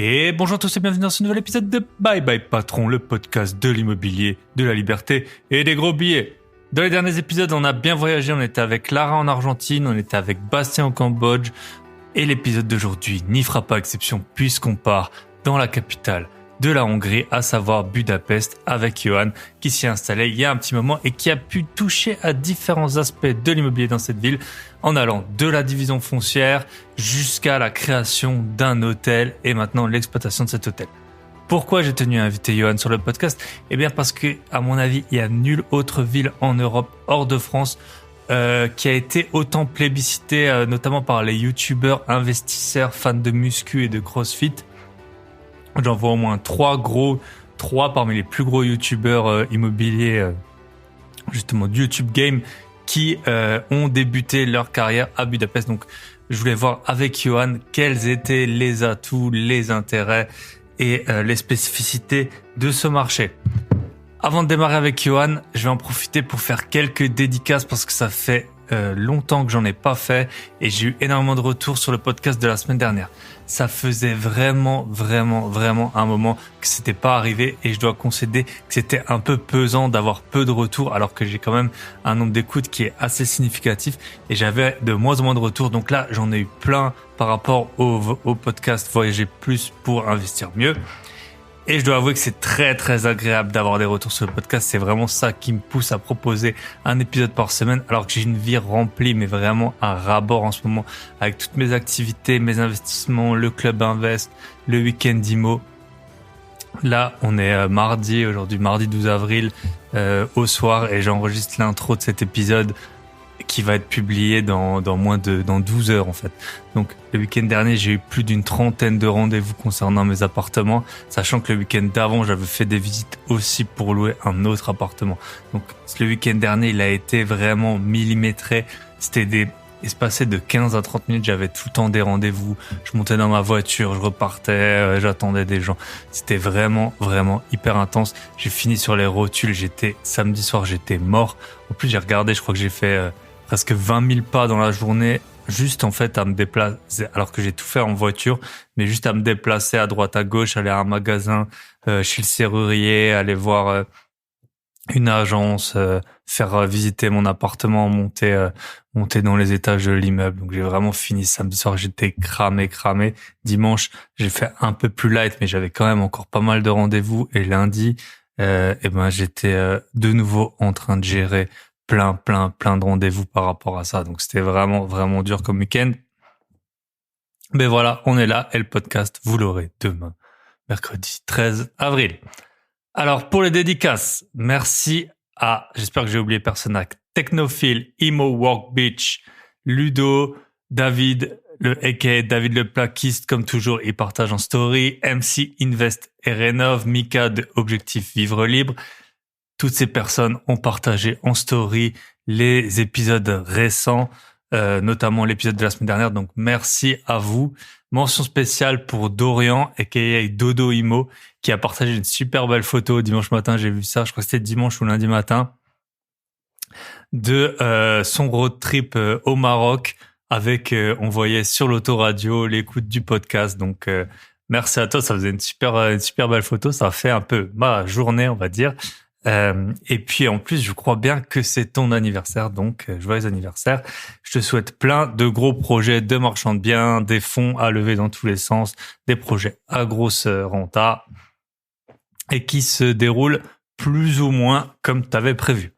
Et bonjour à tous et bienvenue dans ce nouvel épisode de Bye Bye Patron, le podcast de l'immobilier, de la liberté et des gros billets. Dans les derniers épisodes, on a bien voyagé, on était avec Lara en Argentine, on était avec Bastien au Cambodge. Et l'épisode d'aujourd'hui n'y fera pas exception puisqu'on part dans la capitale de la Hongrie, à savoir Budapest, avec Johan qui s'y est installé il y a un petit moment et qui a pu toucher à différents aspects de l'immobilier dans cette ville en allant de la division foncière jusqu'à la création d'un hôtel et maintenant l'exploitation de cet hôtel. Pourquoi j'ai tenu à inviter Johan sur le podcast ? Eh bien parce que, à mon avis, il n'y a nulle autre ville en Europe hors de France qui a été autant plébiscitée, notamment par les youtubeurs, investisseurs, fans de muscu et de crossfit. J'en vois au moins trois parmi les plus gros youtubeurs immobiliers, justement du YouTube Game, qui ont débuté leur carrière à Budapest. Donc, je voulais voir avec Johan quels étaient les atouts, les intérêts et les spécificités de ce marché. Avant de démarrer avec Johan, je vais en profiter pour faire quelques dédicaces parce que ça fait longtemps que j'en ai pas fait et j'ai eu énormément de retours sur le podcast de la semaine dernière. Ça faisait vraiment un moment que c'était pas arrivé et je dois concéder que c'était un peu pesant d'avoir peu de retours alors que j'ai quand même un nombre d'écoutes qui est assez significatif et j'avais de moins en moins de retours. Donc là, j'en ai eu plein par rapport au podcast Voyager Plus pour investir mieux. Et je dois avouer que c'est très agréable d'avoir des retours sur le podcast. C'est vraiment ça qui me pousse à proposer un épisode par semaine alors que j'ai une vie remplie, mais vraiment à ras-bord en ce moment avec toutes mes activités, mes investissements, le club invest, le week-end IMO. Là, on est aujourd'hui mardi 12 avril au soir et j'enregistre l'intro de cet épisode qui va être publié dans 12 heures en fait. Donc le week-end dernier, j'ai eu plus d'une trentaine de rendez-vous concernant mes appartements, sachant que le week-end d'avant, j'avais fait des visites aussi pour louer un autre appartement. Donc le week-end dernier, il a été vraiment millimétré. C'était espacé de 15 à 30 minutes, j'avais tout le temps des rendez-vous. Je montais dans ma voiture, je repartais, j'attendais des gens. C'était vraiment hyper intense. J'ai fini sur les rotules, samedi soir, j'étais mort. En plus, j'ai regardé, je crois que j'ai fait presque 20 000 pas dans la journée, juste en fait à me déplacer, alors que j'ai tout fait en voiture, mais juste à me déplacer à droite à gauche, aller à un magasin, chez le serrurier, aller voir une agence, faire visiter mon appartement, monter dans les étages de l'immeuble. Donc j'ai vraiment fini samedi soir, j'étais cramé. Dimanche, j'ai fait un peu plus light, mais j'avais quand même encore pas mal de rendez-vous. Et lundi, j'étais de nouveau en train de gérer plein de rendez-vous par rapport à ça. Donc c'était vraiment dur comme week-end. Mais voilà, on est là et le podcast, vous l'aurez demain, mercredi 13 avril. Alors pour les dédicaces, merci j'espère que j'ai oublié personne, à Technophile, Imo Work Beach, Ludo, David, aka David le plaquiste, comme toujours, il partage en story, MC Invest et Rénov, Mika de Objectif Vivre Libre. Toutes ces personnes ont partagé en story les épisodes récents, notamment l'épisode de la semaine dernière. Donc, merci à vous. Mention spéciale pour Dorian, aka Dodo Imo, qui a partagé une super belle photo dimanche matin. J'ai vu ça, je crois que c'était dimanche ou lundi matin, de son road trip au Maroc avec, on voyait sur l'autoradio l'écoute du podcast. Donc, merci à toi. Ça faisait une super belle photo. Ça a fait un peu ma journée, on va dire. Et puis en plus, je crois bien que c'est ton anniversaire, donc joyeux anniversaire. Je te souhaite plein de gros projets de marchand de biens, des fonds à lever dans tous les sens, des projets à grosse renta et qui se déroulent plus ou moins comme tu avais prévu.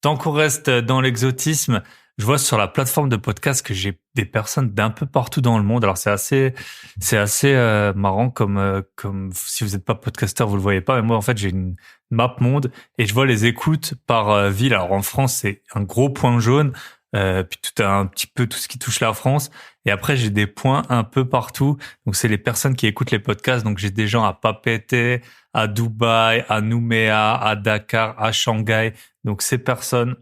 Tant qu'on reste dans l'exotisme, je vois sur la plateforme de podcast que j'ai des personnes d'un peu partout dans le monde. Alors c'est assez marrant comme si vous n'êtes pas podcasteur, vous le voyez pas, mais moi en fait j'ai une map monde et je vois les écoutes par ville. Alors en France c'est un gros point jaune, puis un petit peu tout ce qui touche la France. Et après j'ai des points un peu partout. Donc c'est les personnes qui écoutent les podcasts. Donc j'ai des gens à Papeete, à Dubaï, à Nouméa, à Dakar, à Shanghai. Donc ces personnes,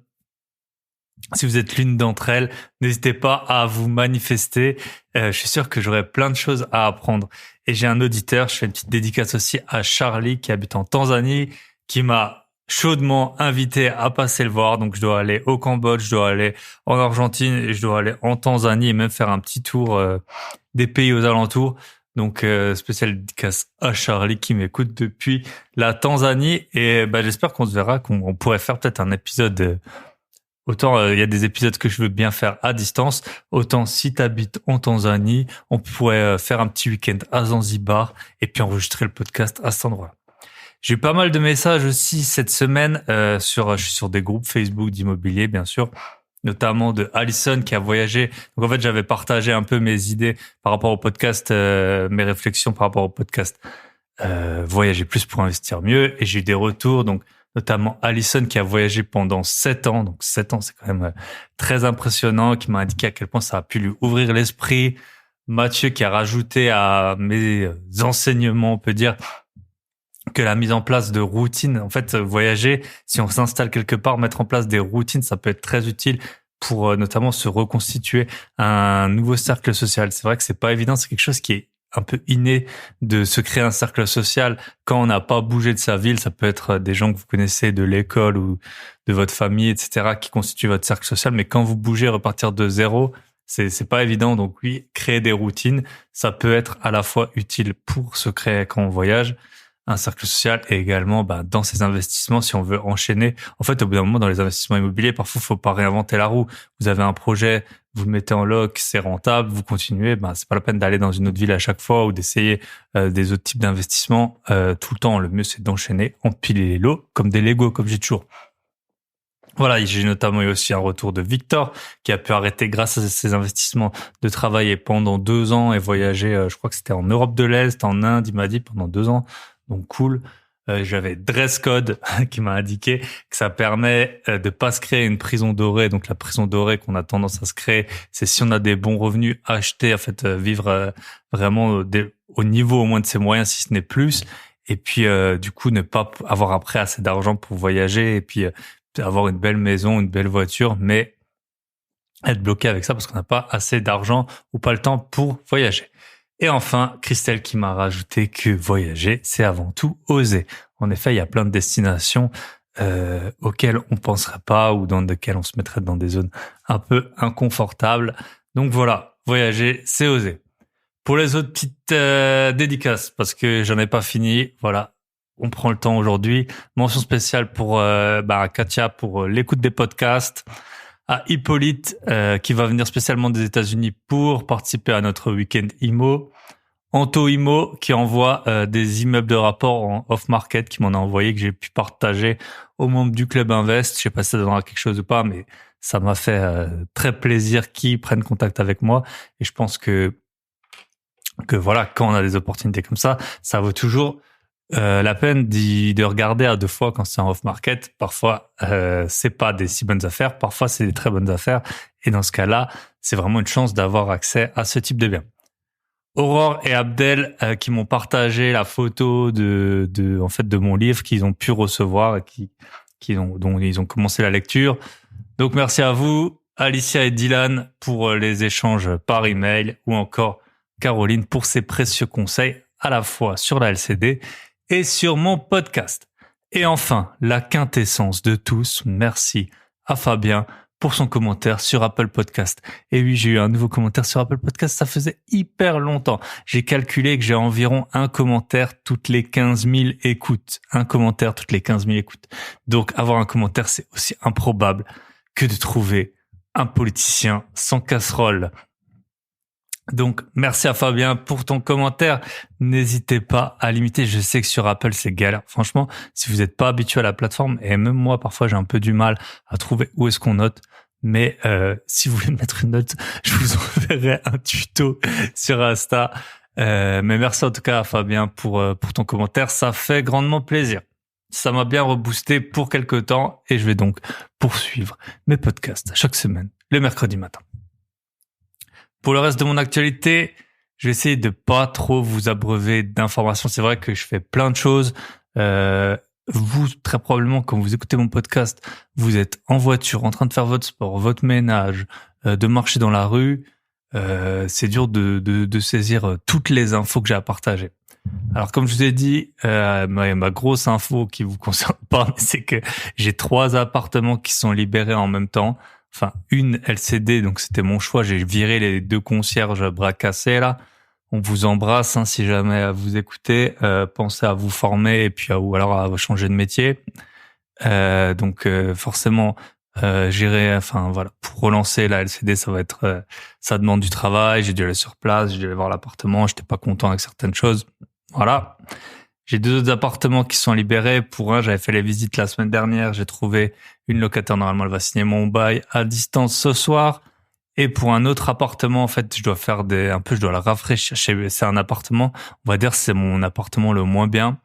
si vous êtes l'une d'entre elles, n'hésitez pas à vous manifester. Je suis sûr que j'aurai plein de choses à apprendre. Et j'ai un auditeur, je fais une petite dédicace aussi à Charlie qui habite en Tanzanie, qui m'a chaudement invité à passer le voir. Donc je dois aller au Cambodge, je dois aller en Argentine et je dois aller en Tanzanie et même faire un petit tour des pays aux alentours. Donc, spécial dédicace à Charlie qui m'écoute depuis la Tanzanie. Et j'espère qu'on se verra, qu'on pourrait faire peut-être un épisode. Autant il y a des épisodes que je veux bien faire à distance, autant si tu habites en Tanzanie, on pourrait faire un petit week-end à Zanzibar et puis enregistrer le podcast à cet endroit. J'ai eu pas mal de messages aussi cette semaine je suis sur des groupes Facebook d'immobilier, bien sûr, notamment de Alison qui a voyagé. Donc en fait, j'avais partagé un peu mes idées par rapport au podcast, mes réflexions par rapport au podcast Voyager plus pour investir mieux. Et j'ai eu des retours, donc notamment Alison qui a voyagé pendant 7 ans. Donc 7 ans, c'est quand même très impressionnant, qui m'a indiqué à quel point ça a pu lui ouvrir l'esprit. Mathieu qui a rajouté à mes enseignements, on peut dire, que la mise en place de routines, en fait, voyager, si on s'installe quelque part, mettre en place des routines, ça peut être très utile pour notamment se reconstituer un nouveau cercle social. C'est vrai que c'est pas évident, c'est quelque chose qui est un peu inné de se créer un cercle social quand on n'a pas bougé de sa ville. Ça peut être des gens que vous connaissez de l'école ou de votre famille, etc., qui constituent votre cercle social. Mais quand vous bougez, repartir de zéro, c'est pas évident. Donc oui, créer des routines, ça peut être à la fois utile pour se créer quand on voyage un cercle social et également dans ces investissements si on veut enchaîner. En fait, au bout d'un moment, dans les investissements immobiliers, parfois, faut pas réinventer la roue. Vous avez un projet, vous le mettez en loc, c'est rentable, vous continuez, c'est pas la peine d'aller dans une autre ville à chaque fois ou d'essayer des autres types d'investissements tout le temps. Le mieux, c'est d'enchaîner, empiler les lots comme des Lego, comme j'ai toujours. Voilà, j'ai notamment eu aussi un retour de Victor qui a pu arrêter grâce à ses investissements de travailler pendant 2 ans et voyager, je crois que c'était en Europe de l'Est, en Inde, il m'a dit, pendant 2 ans. Donc cool. J'avais Dress Code qui m'a indiqué que ça permet de pas se créer une prison dorée. Donc la prison dorée qu'on a tendance à se créer, c'est si on a des bons revenus, acheter, en fait, vivre vraiment au niveau au moins de ses moyens, si ce n'est plus. Et puis du coup, ne pas avoir après assez d'argent pour voyager et puis avoir une belle maison, une belle voiture, mais être bloqué avec ça parce qu'on n'a pas assez d'argent ou pas le temps pour voyager. Et enfin, Christelle qui m'a rajouté que voyager, c'est avant tout oser. En effet, il y a plein de destinations auxquelles on penserait pas ou dans lesquelles on se mettrait dans des zones un peu inconfortables. Donc voilà, voyager, c'est oser. Pour les autres petites dédicaces, parce que j'en ai pas fini, voilà, on prend le temps aujourd'hui. Mention spéciale pour Katia pour l'écoute des podcasts. À Hippolyte qui va venir spécialement des États-Unis pour participer à notre week-end IMO. Anto IMO qui envoie des immeubles de rapport en off-market qui m'en a envoyé, que j'ai pu partager aux membres du Club Invest. Je sais pas si ça donnera quelque chose ou pas, mais ça m'a fait très plaisir qu'ils prennent contact avec moi. Et je pense que voilà, quand on a des opportunités comme ça vaut toujours la peine de regarder à 2 fois quand c'est en off-market. Parfois, c'est pas des si bonnes affaires. Parfois, c'est des très bonnes affaires. Et dans ce cas-là, c'est vraiment une chance d'avoir accès à ce type de biens. Aurore et Abdel qui m'ont partagé la photo de mon livre qu'ils ont pu recevoir et dont ils ont commencé la lecture. Donc, merci à vous, Alicia et Dylan pour les échanges par email ou encore Caroline pour ses précieux conseils à la fois sur la LCD et sur mon podcast. Et enfin, la quintessence de tous, merci à Fabien pour son commentaire sur Apple Podcast. Et oui, j'ai eu un nouveau commentaire sur Apple Podcast, ça faisait hyper longtemps. J'ai calculé que j'ai environ un commentaire toutes les 15 000 écoutes. Un commentaire toutes les 15 000 écoutes. Donc, avoir un commentaire, c'est aussi improbable que de trouver un politicien sans casserole. Donc, merci à Fabien pour ton commentaire. N'hésitez pas à l'imiter. Je sais que sur Apple, c'est galère. Franchement, si vous n'êtes pas habitué à la plateforme, et même moi, parfois, j'ai un peu du mal à trouver où est-ce qu'on note. Mais si vous voulez mettre une note, je vous enverrai un tuto sur Insta. Mais merci en tout cas à Fabien pour ton commentaire. Ça fait grandement plaisir. Ça m'a bien reboosté pour quelque temps et je vais donc poursuivre mes podcasts chaque semaine, le mercredi matin. Pour le reste de mon actualité, je vais essayer de pas trop vous abreuver d'informations. C'est vrai que je fais plein de choses. Vous, très probablement, quand vous écoutez mon podcast, vous êtes en voiture, en train de faire votre sport, votre ménage, de marcher dans la rue. C'est dur de saisir toutes les infos que j'ai à partager. Alors, comme je vous ai dit, ma grosse info qui vous concerne pas, c'est que j'ai 3 appartements qui sont libérés en même temps. Enfin, une LCD, donc c'était mon choix. J'ai viré les 2 concierges bras cassés là. On vous embrasse, si jamais vous écoutez. Pensez à vous former et puis ou alors à changer de métier. Donc forcément, pour relancer la LCD, ça demande du travail. J'ai dû aller sur place, j'ai dû aller voir l'appartement. J'étais pas content avec certaines choses. Voilà. J'ai 2 autres appartements qui sont libérés. Pour un, j'avais fait les visites la semaine dernière. J'ai trouvé une locataire. Normalement, elle va signer mon bail à distance ce soir. Et pour un autre appartement, en fait, je dois le rafraîchir. C'est un appartement, on va dire, c'est mon appartement le moins bien.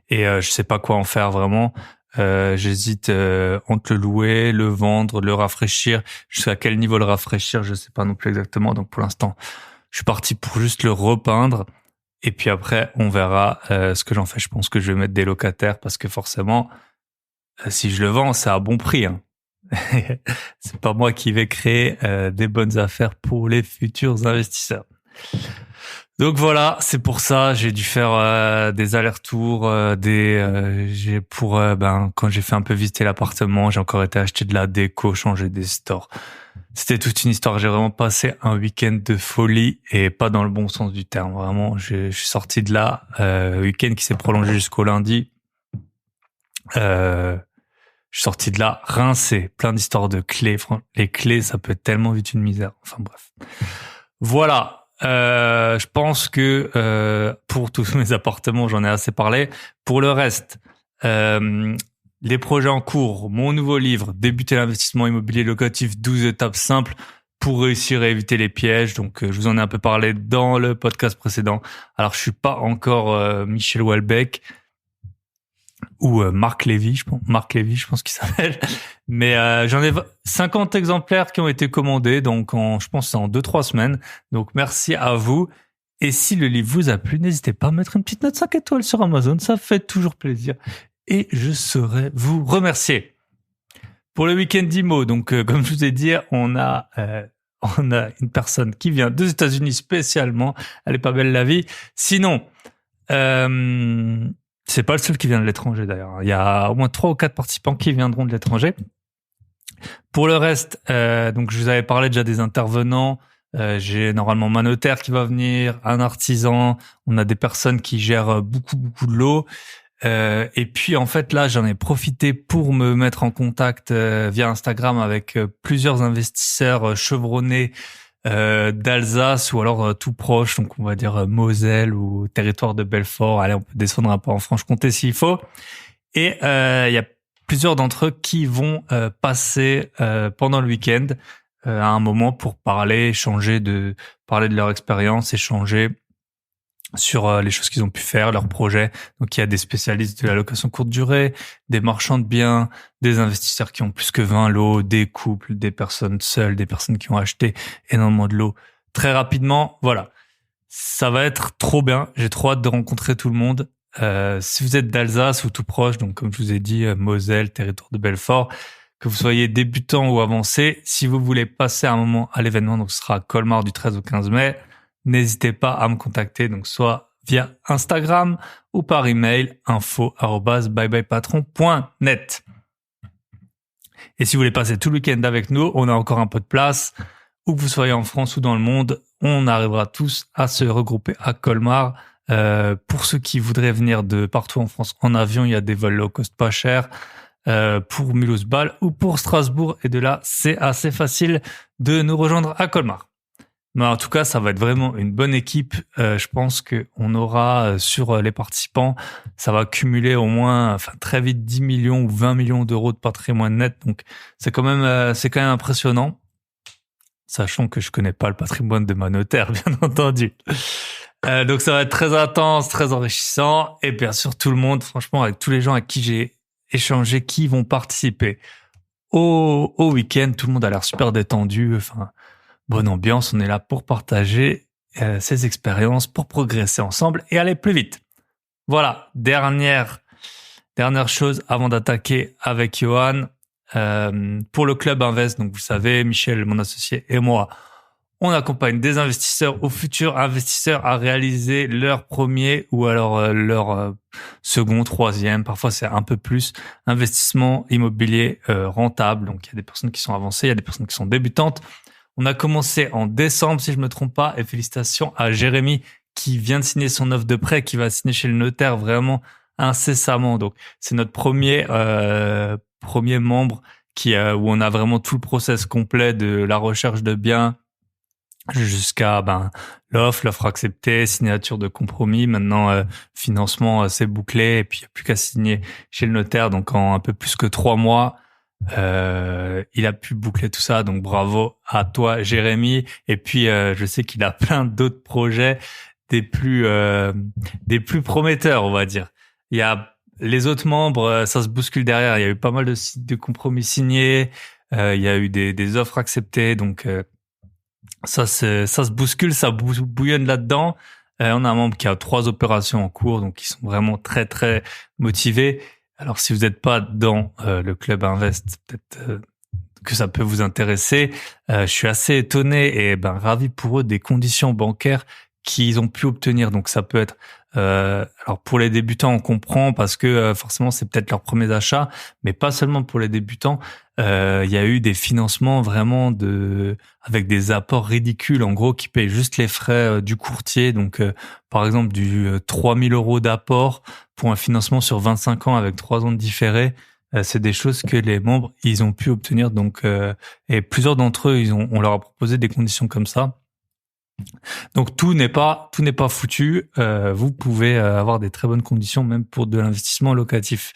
Et je sais pas quoi en faire vraiment. J'hésite entre le louer, le vendre, le rafraîchir. Jusqu'à quel niveau le rafraîchir, je sais pas non plus exactement. Donc pour l'instant, je suis parti pour juste le repeindre. Et puis après, on verra ce que j'en fais. Je pense que je vais mettre des locataires parce que forcément, si je le vends, c'est à bon prix. C'est pas moi qui vais créer des bonnes affaires pour les futurs investisseurs. Donc voilà, c'est pour ça j'ai dû faire des allers-retours, quand j'ai fait un peu visiter l'appartement, j'ai encore été acheter de la déco, changer des stores. C'était toute une histoire. J'ai vraiment passé un week-end de folie et pas dans le bon sens du terme. Vraiment, je suis sorti de là, week-end qui s'est prolongé jusqu'au lundi. Je suis sorti de là rincé, plein d'histoires de clés. Les clés, ça peut être tellement vite une misère. Enfin bref. Voilà. Je pense que pour tous mes appartements, j'en ai assez parlé. Pour le reste, les projets en cours, mon nouveau livre, Débuter l'investissement immobilier locatif, 12 étapes simples pour réussir à éviter les pièges. Donc, je vous en ai un peu parlé dans le podcast précédent. Alors, je suis pas encore Michel Houellebecq ou Marc Lévy, je pense qu'il s'appelle. Mais j'en ai 50 exemplaires qui ont été commandés, donc je pense en 2-3 semaines. Donc merci à vous. Et si le livre vous a plu, n'hésitez pas à mettre une petite note 5 étoiles sur Amazon, ça fait toujours plaisir. Et je saurai vous remercier. Pour le week-end d'IMO, donc comme je vous ai dit, on a une personne qui vient des États-Unis spécialement. Elle est pas belle la vie. Sinon, c'est pas le seul qui vient de l'étranger d'ailleurs. Il y a au moins 3 ou 4 participants qui viendront de l'étranger. Pour le reste, donc je vous avais parlé déjà des intervenants. J'ai normalement ma notaire qui va venir, un artisan. On a des personnes qui gèrent beaucoup de l'eau. Et puis en fait là, j'en ai profité pour me mettre en contact via Instagram avec plusieurs investisseurs chevronnés d'Alsace ou alors tout proche, donc on va dire Moselle ou territoire de Belfort. Allez, on peut descendre un peu en Franche-Comté s'il faut. Et il y a plusieurs d'entre eux qui vont passer pendant le week-end à un moment pour parler de leur expérience, échanger sur les choses qu'ils ont pu faire, leurs projets. Donc il y a des spécialistes de la location courte durée, des marchands de biens, des investisseurs qui ont plus que 20 lots, des couples, des personnes seules, des personnes qui ont acheté énormément de lots très rapidement. Voilà, ça va être trop bien. J'ai trop hâte de rencontrer tout le monde. Si vous êtes d'Alsace ou tout proche, donc comme je vous ai dit, Moselle, territoire de Belfort, que vous soyez débutant ou avancé, si vous voulez passer un moment à l'événement, donc ce sera à Colmar du 13 au 15 mai, n'hésitez pas à me contacter, donc soit via Instagram ou par email info@byebyepatron.net. Et si vous voulez passer tout le week-end avec nous, on a encore un peu de place. Où que vous soyez en France ou dans le monde, on arrivera tous à se regrouper à Colmar. Pour ceux qui voudraient venir de partout en France en avion, il y a des vols low cost pas chers pour Mulhouse-Bâle ou pour Strasbourg. Et de là, c'est assez facile de nous rejoindre à Colmar. Mais en tout cas, ça va être vraiment une bonne équipe. Je pense qu'on aura sur les participants, ça va cumuler au moins, très vite 10 millions ou 20 millions d'euros de patrimoine net. Donc, c'est quand même impressionnant. Sachant que je connais pas le patrimoine de ma notaire, bien entendu. Donc, ça va être très intense, très enrichissant. Et bien sûr, tout le monde, franchement, avec tous les gens avec qui j'ai échangé, qui vont participer au week-end, tout le monde a l'air super détendu. Bonne ambiance, on est là pour partager ces expériences, pour progresser ensemble et aller plus vite. Voilà, dernière chose avant d'attaquer avec Johan. Pour le Club Invest, donc vous savez, Michel, mon associé, et moi, on accompagne des investisseurs ou futurs investisseurs à réaliser leur premier ou alors leur second, troisième, parfois c'est un peu plus, investissement immobilier rentable. Donc il y a des personnes qui sont avancées, il y a des personnes qui sont débutantes. On a commencé en décembre, si je me trompe pas, et félicitations à Jérémy qui vient de signer son offre de prêt, qui va signer chez le notaire vraiment incessamment. Donc, c'est notre premier membre où on a vraiment tout le process complet de la recherche de biens jusqu'à l'offre acceptée, signature de compromis. Maintenant, financement, c'est bouclé et puis il n'y a plus qu'à signer chez le notaire. Donc, en un peu plus que 3 mois, il a pu boucler tout ça. Donc, bravo à toi, Jérémy. Et puis, je sais qu'il a plein d'autres projets des plus prometteurs, on va dire. Il y a les autres membres, ça se bouscule derrière. Il y a eu pas mal de compromis signés. Il y a eu des offres acceptées. Donc, ça se bouscule, ça bouillonne là-dedans. On a un membre qui a 3 opérations en cours, donc ils sont vraiment très, très motivés. Alors, si vous n'êtes pas dans le Club Invest, peut-être que ça peut vous intéresser. Je suis assez étonné et ravi pour eux des conditions bancaires qu'ils ont pu obtenir. Donc, ça peut être... alors, pour les débutants, on comprend parce que forcément, c'est peut-être leurs premiers achats, mais pas seulement pour les débutants. Il y a eu des financements vraiment avec des apports ridicules, en gros, qui payent juste les frais du courtier. Donc, par exemple, du 3 000 € d'apport pour un financement sur 25 ans avec 3 ans de différé. C'est des choses que les membres, ils ont pu obtenir. Donc, et plusieurs d'entre eux, on leur a proposé des conditions comme ça. Donc tout n'est pas foutu. Vous pouvez avoir des très bonnes conditions même pour de l'investissement locatif.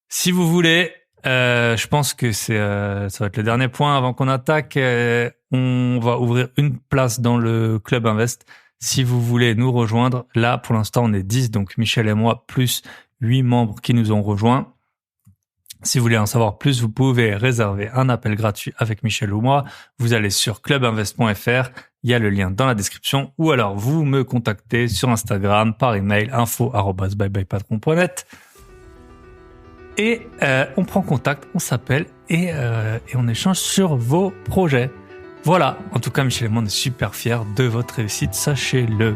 Si vous voulez, je pense que ça va être le dernier point avant qu'on attaque. On va ouvrir une place dans le Club Invest. Si vous voulez nous rejoindre, là pour l'instant on est 10, donc Michel et moi plus 8 membres qui nous ont rejoints. Si vous voulez en savoir plus, vous pouvez réserver un appel gratuit avec Michel ou moi. Vous allez sur clubinvest.fr, il y a le lien dans la description, ou alors vous me contactez sur Instagram, par email, info@byebyepatron.net. Et on prend contact, on s'appelle et on échange sur vos projets. Voilà, en tout cas Michel et moi on est super fiers de votre réussite, sachez-le.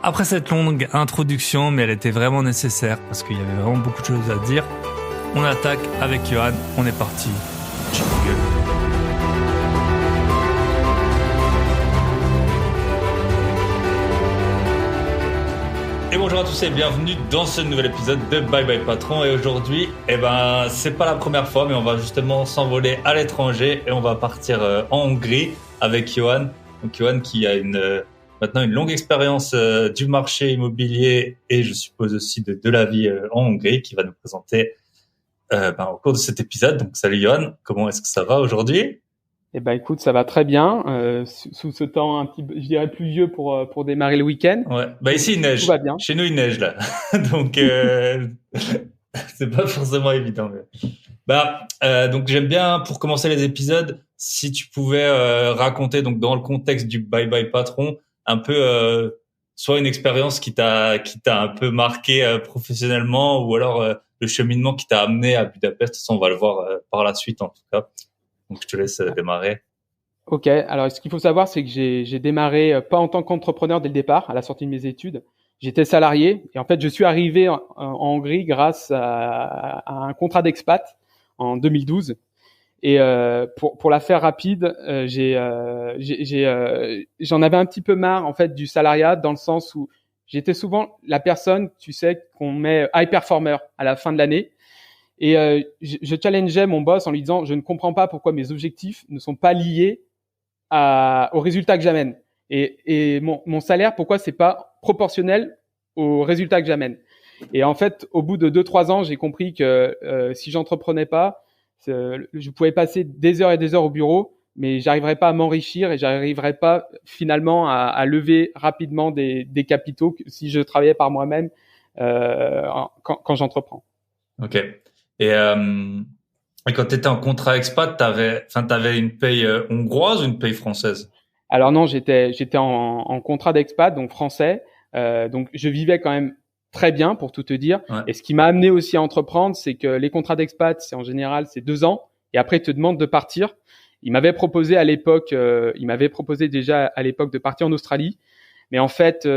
Après cette longue introduction, mais elle était vraiment nécessaire parce qu'il y avait vraiment beaucoup de choses à dire, on attaque avec Johan, on est parti. Jingle. Et bonjour à tous et bienvenue dans ce nouvel épisode de Bye Bye Patron. Et aujourd'hui, c'est pas la première fois, mais on va justement s'envoler à l'étranger et on va partir en Hongrie avec Johan. Donc Johan qui a maintenant une longue expérience du marché immobilier et je suppose aussi de la vie en Hongrie, qui va nous présenter au cours de cet épisode. Donc salut Johan, comment est-ce que ça va aujourd'hui? Écoute, ça va très bien. Sous ce temps un petit, je dirais pluvieux pour démarrer le week-end. Ouais. Ici il neige. Tout va bien. Chez nous il neige là. Donc c'est pas forcément évident. Mais... donc j'aime bien pour commencer les épisodes, si tu pouvais raconter donc dans le contexte du Bye Bye Patron un peu soit une expérience qui t'a un peu marqué professionnellement, ou alors le cheminement qui t'a amené à Budapest. Ça, on va le voir par la suite en tout cas. Donc, je te laisse démarrer. Ok. Alors, ce qu'il faut savoir, c'est que j'ai démarré pas en tant qu'entrepreneur dès le départ, à la sortie de mes études. J'étais salarié et en fait, je suis arrivé en Hongrie grâce à un contrat d'expat en 2012. Et pour la faire rapide, j'en avais un petit peu marre en fait du salariat, dans le sens où j'étais souvent la personne, tu sais, qu'on met high performer à la fin de l'année. Et je challengeais mon boss en lui disant, je ne comprends pas pourquoi mes objectifs ne sont pas liés aux résultats que j'amène. Et mon salaire, pourquoi c'est pas proportionnel aux résultats que j'amène. Et en fait, au bout de 2-3 ans, j'ai compris que si j'entreprenais pas, je pouvais passer des heures et des heures au bureau, mais j'arriverais pas à m'enrichir et j'arriverais pas finalement à lever rapidement des capitaux si je travaillais par moi-même quand j'entreprends. Ok. Et quand tu étais en contrat expat, t'avais une paye hongroise ou une paye française? Alors non, j'étais en contrat d'expat, donc français. Donc je vivais quand même très bien, pour tout te dire. Ouais. Et ce qui m'a amené aussi à entreprendre, c'est que les contrats d'expat, c'est en général 2 ans, et après ils te demandent de partir. Il m'avait proposé déjà à l'époque de partir en Australie, mais en fait,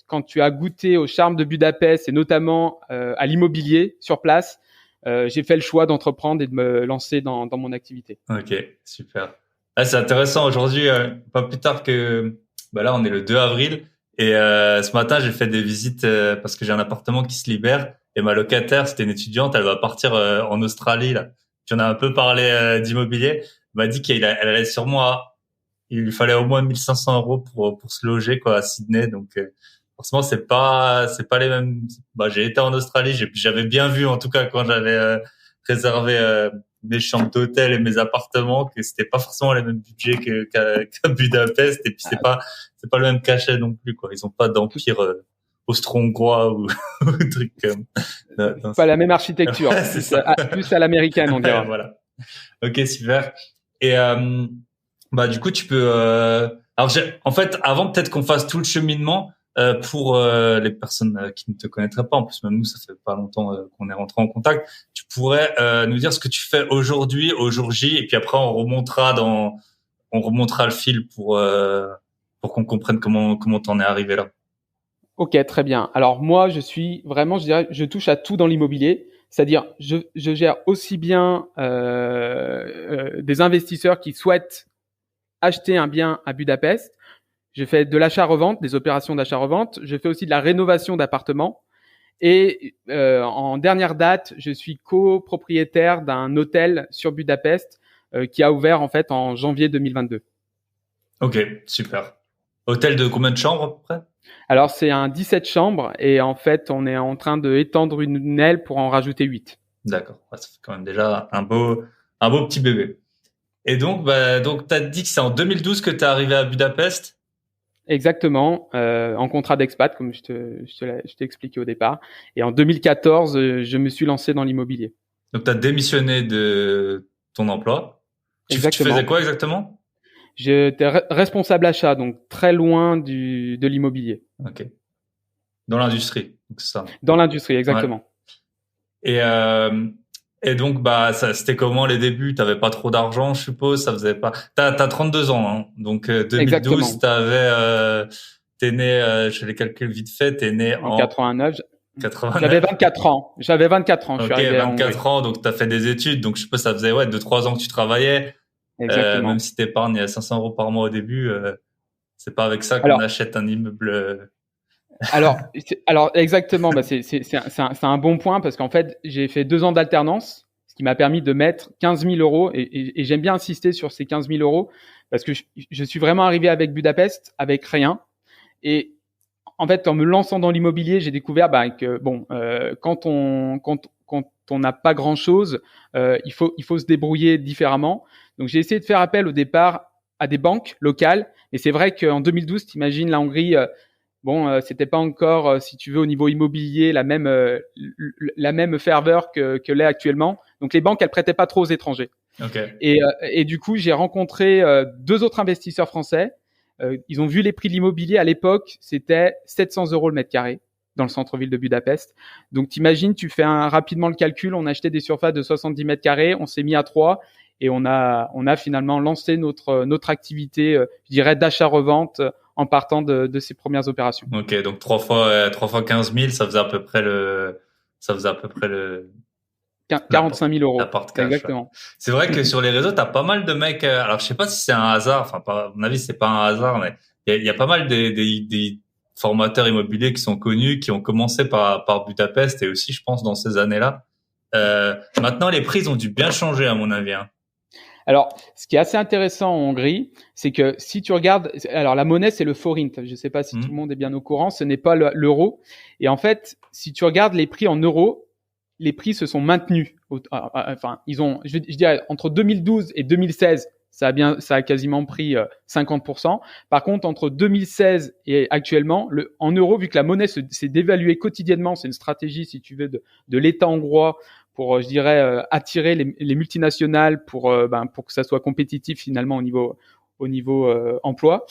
quand tu as goûté au charme de Budapest et notamment à l'immobilier sur place, j'ai fait le choix d'entreprendre et de me lancer dans mon activité. Ok, super. Ah, c'est intéressant aujourd'hui, pas plus tard que bah là on est le 2 avril et ce matin j'ai fait des visites parce que j'ai un appartement qui se libère et ma locataire, c'était une étudiante, elle va partir en Australie là. Puis on a un peu parlé d'immobilier, elle m'a dit qu'elle allait sur moi, il lui fallait au moins 1 500 € pour se loger quoi à Sydney, donc forcément c'est pas les mêmes. Bah j'ai été en Australie, j'avais bien vu en tout cas quand j'avais réservé mes chambres d'hôtel et mes appartements, que c'était pas forcément les mêmes budgets qu'à Budapest, et puis c'est pas le même cachet non plus quoi. Ils ont pas d'empire austro-hongrois ou, ou truc comme Pas la même architecture, ouais, c'est ça. plus à l'américaine, on dira. Voilà. Ok, super. Et bah du coup tu peux alors en fait avant peut-être qu'on fasse tout le cheminement pour les personnes qui ne te connaîtraient pas, en plus même nous ça fait pas longtemps qu'on est rentré en contact, tu pourrais nous dire ce que tu fais aujourd'hui au jour J, et puis après on remontera le fil pour qu'on comprenne comment t'en es arrivé là. Ok, très bien. Alors moi, je suis vraiment, je dirais, je touche à tout dans l'immobilier. C'est-à-dire, je gère aussi bien des investisseurs qui souhaitent acheter un bien à Budapest. Je fais de l'achat-revente, des opérations d'achat-revente. Je fais aussi de la rénovation d'appartements. Et en dernière date, je suis copropriétaire d'un hôtel sur Budapest qui a ouvert en fait en janvier 2022. Ok, super. Hôtel de combien de chambres à peu près? Alors c'est un 17 chambres et en fait on est en train de étendre une aile pour en rajouter 8. D'accord, ouais, ça fait quand même déjà un beau petit bébé. Et donc t'as dit que c'est en 2012 que t'es arrivé à Budapest. Exactement, en contrat d'expat comme je t'ai expliqué au départ. Et en 2014, je me suis lancé dans l'immobilier. Donc t'as démissionné de ton emploi. Tu faisais Exactement. quoi exactement? J'étais responsable achat, donc très loin de l'immobilier. Ok. Dans l'industrie, donc c'est ça. Dans l'industrie, Ouais. exactement. Et donc bah ça c'était comment les débuts? T'avais pas trop d'argent, je suppose. Ça faisait pas. T'as 32 ans, hein. Donc 2012, Exactement. t'es né. Je fais les calculs vite fait. T'es né En en 89, j'avais 89. 24 ans. J'avais 24 ans, je suis Ok, arrivé en Hongrie. 24 ans. Donc t'as fait des études. Donc je suppose ça faisait 2-3 ans que tu travaillais. Même Exactement. si t'épargnes 500 € par mois au début, c'est pas avec ça qu'on Alors, achète un immeuble. alors exactement, bah c'est un bon point parce qu'en fait, j'ai fait 2 ans d'alternance, ce qui m'a permis de mettre 15 000 € et j'aime bien insister sur ces 15 000 € parce que je suis vraiment arrivé avec Budapest avec rien. Et en fait, en me lançant dans l'immobilier, j'ai découvert que bon, quand on n'a pas grand chose, il faut se débrouiller différemment. Donc j'ai essayé de faire appel au départ à des banques locales. Et c'est vrai qu'en 2012, t'imagines la Hongrie. Bon, c'était pas encore, si tu veux, au niveau immobilier, la même ferveur que l'est actuellement. Donc les banques, elles prêtaient pas trop aux étrangers. Ok. Et du coup, j'ai rencontré 2 autres investisseurs français. Ils ont vu les prix de l'immobilier à l'époque, c'était 700 € le mètre carré dans le centre-ville de Budapest. Donc t'imagines, tu fais rapidement le calcul. On achetait des surfaces de 70 mètres carrés, on s'est mis à 3 et on a finalement lancé notre activité, je dirais, d'achat-revente en partant de ces premières opérations. Ok, donc 3 fois 15 000, ça faisait à peu près le 45 000 euros, l'apport cash. Ouais. exactement. C'est vrai que sur les réseaux, t'as pas mal de mecs. Alors je sais pas si c'est un hasard. Enfin, à mon avis, c'est pas un hasard, mais il y a pas mal des formateurs immobiliers qui sont connus, qui ont commencé par Budapest, et aussi, je pense, dans ces années-là. Maintenant, les prix ont dû bien changer, à mon avis. Hein. Alors, ce qui est assez intéressant en Hongrie, c'est que si tu regardes, alors la monnaie c'est le forint. Je ne sais pas si tout le monde est bien au courant. Ce n'est pas l'euro. Et en fait, si tu regardes les prix en euros, les prix se sont maintenus. Enfin, je dirais, entre 2012 et 2016, ça a quasiment pris 50%. Par contre, entre 2016 et actuellement, en euros, vu que la monnaie s'est dévaluée quotidiennement, c'est une stratégie, si tu veux, de l'État hongrois pour, je dirais, attirer les multinationales pour que ça soit compétitif finalement au niveau emploi.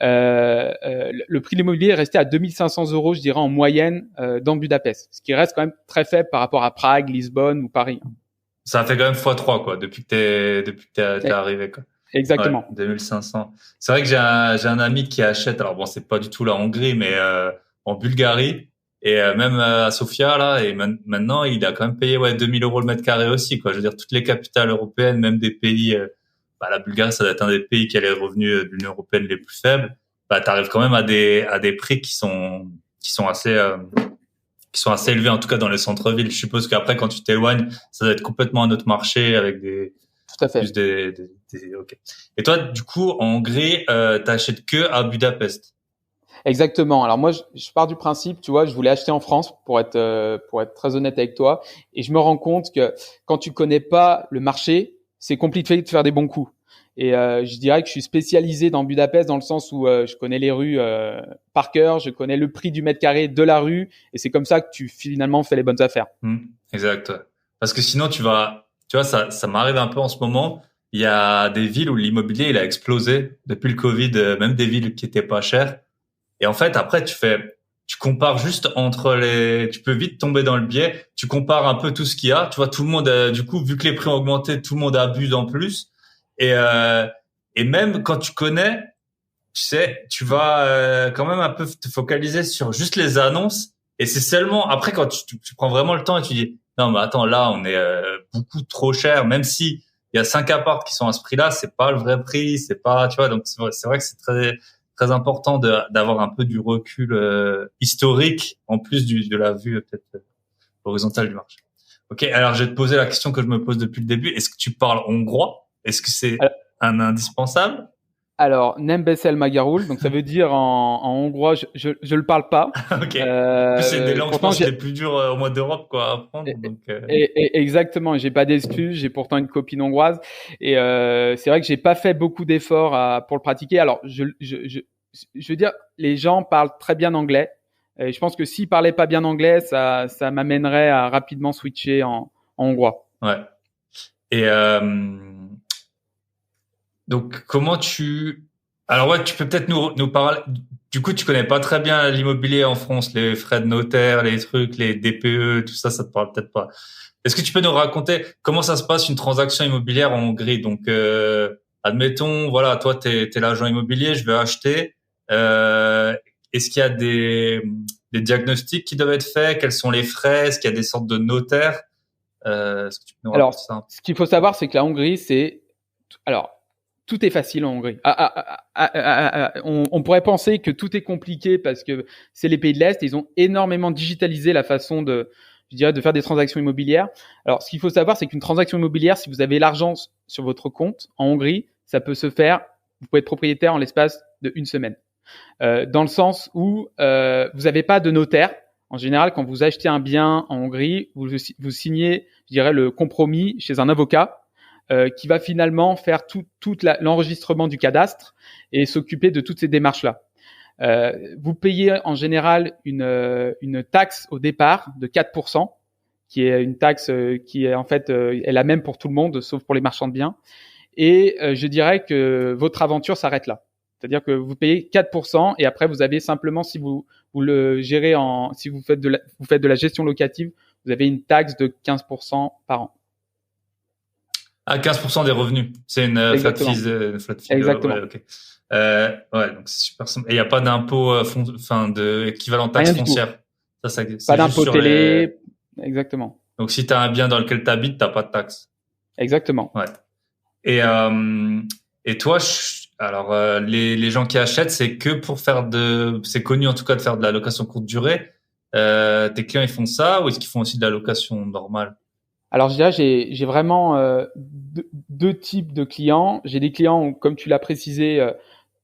Le prix de l'immobilier est resté à 2500 €, je dirais, en moyenne dans Budapest, ce qui reste quand même très faible par rapport à Prague, Lisbonne ou Paris. Ça a fait quand même x3 quoi depuis que t'es arrivé quoi. Exactement. Ouais, 2500. C'est vrai que j'ai un ami qui achète. Alors bon, c'est pas du tout la Hongrie, mais en Bulgarie, et même à Sofia là. Et maintenant, il a quand même payé 2000 € le mètre carré aussi quoi. Je veux dire, toutes les capitales européennes, même des pays la Bulgarie, ça doit être un des pays qui a les revenus de l'Union européenne les plus faibles. T'arrives quand même à des prix qui sont assez élevés, en tout cas dans les centres-villes. Je suppose qu'après, quand tu t'éloignes, ça doit être complètement un autre marché avec Tout à fait. plus ok. Et toi, du coup, en Hongrie, t'achètes que à Budapest. Exactement. Alors moi, je pars du principe, tu vois, je voulais acheter en France pour être très honnête avec toi, et je me rends compte que quand tu connais pas le marché, c'est compliqué de faire des bons coups. Et je dirais que je suis spécialisé dans Budapest dans le sens où je connais les rues par cœur, je connais le prix du mètre carré de la rue, et c'est comme ça que tu finalement fais les bonnes affaires. Exact. Ouais. Parce que sinon, tu vois, ça m'arrive un peu en ce moment. Il y a des villes où l'immobilier il a explosé depuis le Covid, même des villes qui étaient pas chères. Et en fait, après, tu compares juste tu peux vite tomber dans le biais. Tu compares un peu tout ce qu'il y a. Tu vois, tout le monde, du coup, vu que les prix ont augmenté, tout le monde abuse en plus. Et même quand tu connais, tu sais, tu vas quand même un peu te focaliser sur juste les annonces. Et c'est seulement après quand tu prends vraiment le temps et tu dis, non, mais attends, là, on est beaucoup trop cher. Même si il y a 5 apparts qui sont à ce prix-là, c'est pas le vrai prix, c'est pas, tu vois. Donc c'est vrai que c'est très très important d'avoir un peu du recul historique en plus de la vue peut-être horizontale du marché. Ok, alors je vais te poser la question que je me pose depuis le début. Est-ce que tu parles hongrois? Est-ce que c'est un indispensable? Alors, Nem Besel Magyarul, donc ça veut dire en hongrois, je le parle pas. Ok. C'est des langues, je pense, les plus dures au moins d'Europe, quoi, à apprendre. Donc, exactement. J'ai pas d'excuses. J'ai pourtant une copine hongroise, et c'est vrai que j'ai pas fait beaucoup d'efforts pour le pratiquer. Alors, je veux dire, les gens parlent très bien anglais. Et je pense que s'ils parlaient pas bien anglais, ça m'amènerait à rapidement switcher en hongrois. Ouais. Et donc, alors ouais, tu peux peut-être nous parler. Du coup, tu connais pas très bien l'immobilier en France, les frais de notaire, les trucs, les DPE, tout ça, ça te parle peut-être pas. Est-ce que tu peux nous raconter comment ça se passe une transaction immobilière en Hongrie? Donc, admettons, voilà, toi, t'es l'agent immobilier, je veux acheter. Est-ce qu'il y a des diagnostics qui doivent être faits? Quels sont les frais? Est-ce qu'il y a des sortes de notaires? Est-ce que tu peux nous raconter ça? Ce qu'il faut savoir, c'est que la Hongrie, tout est facile en Hongrie. On pourrait penser que tout est compliqué parce que c'est les pays de l'Est et ils ont énormément digitalisé la façon de faire des transactions immobilières. Alors, ce qu'il faut savoir, c'est qu'une transaction immobilière, si vous avez l'argent sur votre compte en Hongrie, ça peut se faire. Vous pouvez être propriétaire en l'espace d'1 semaine. Dans le sens où vous n'avez pas de notaire. En général, quand vous achetez un bien en Hongrie, vous signez, je dirais, le compromis chez un avocat qui va finalement faire tout l'enregistrement du cadastre et s'occuper de toutes ces démarches-là. Vous payez en général une taxe au départ de 4%, qui est une taxe qui est en fait est la même pour tout le monde, sauf pour les marchands de biens. Et je dirais que votre aventure s'arrête là. C'est-à-dire que vous payez 4% et après vous avez simplement, si vous le gérez si vous faites de la gestion locative, vous avez une taxe de 15% par an. À 15% des revenus. C'est une flat fee. Exactement. Ouais, okay. Ouais, donc c'est super simple. Et il n'y a pas d'impôt, d'équivalent taxe foncière. Pas d'impôt télé. Exactement. Donc si tu as un bien dans lequel tu habites, tu n'as pas de taxe. Exactement. Ouais. Et toi, alors les gens qui achètent, c'est que pour c'est connu en tout cas de faire de la location courte durée. Tes clients ils font ça ou est-ce qu'ils font aussi de la location normale? Alors, je dirais, j'ai vraiment deux types de clients. J'ai des clients, comme tu l'as précisé,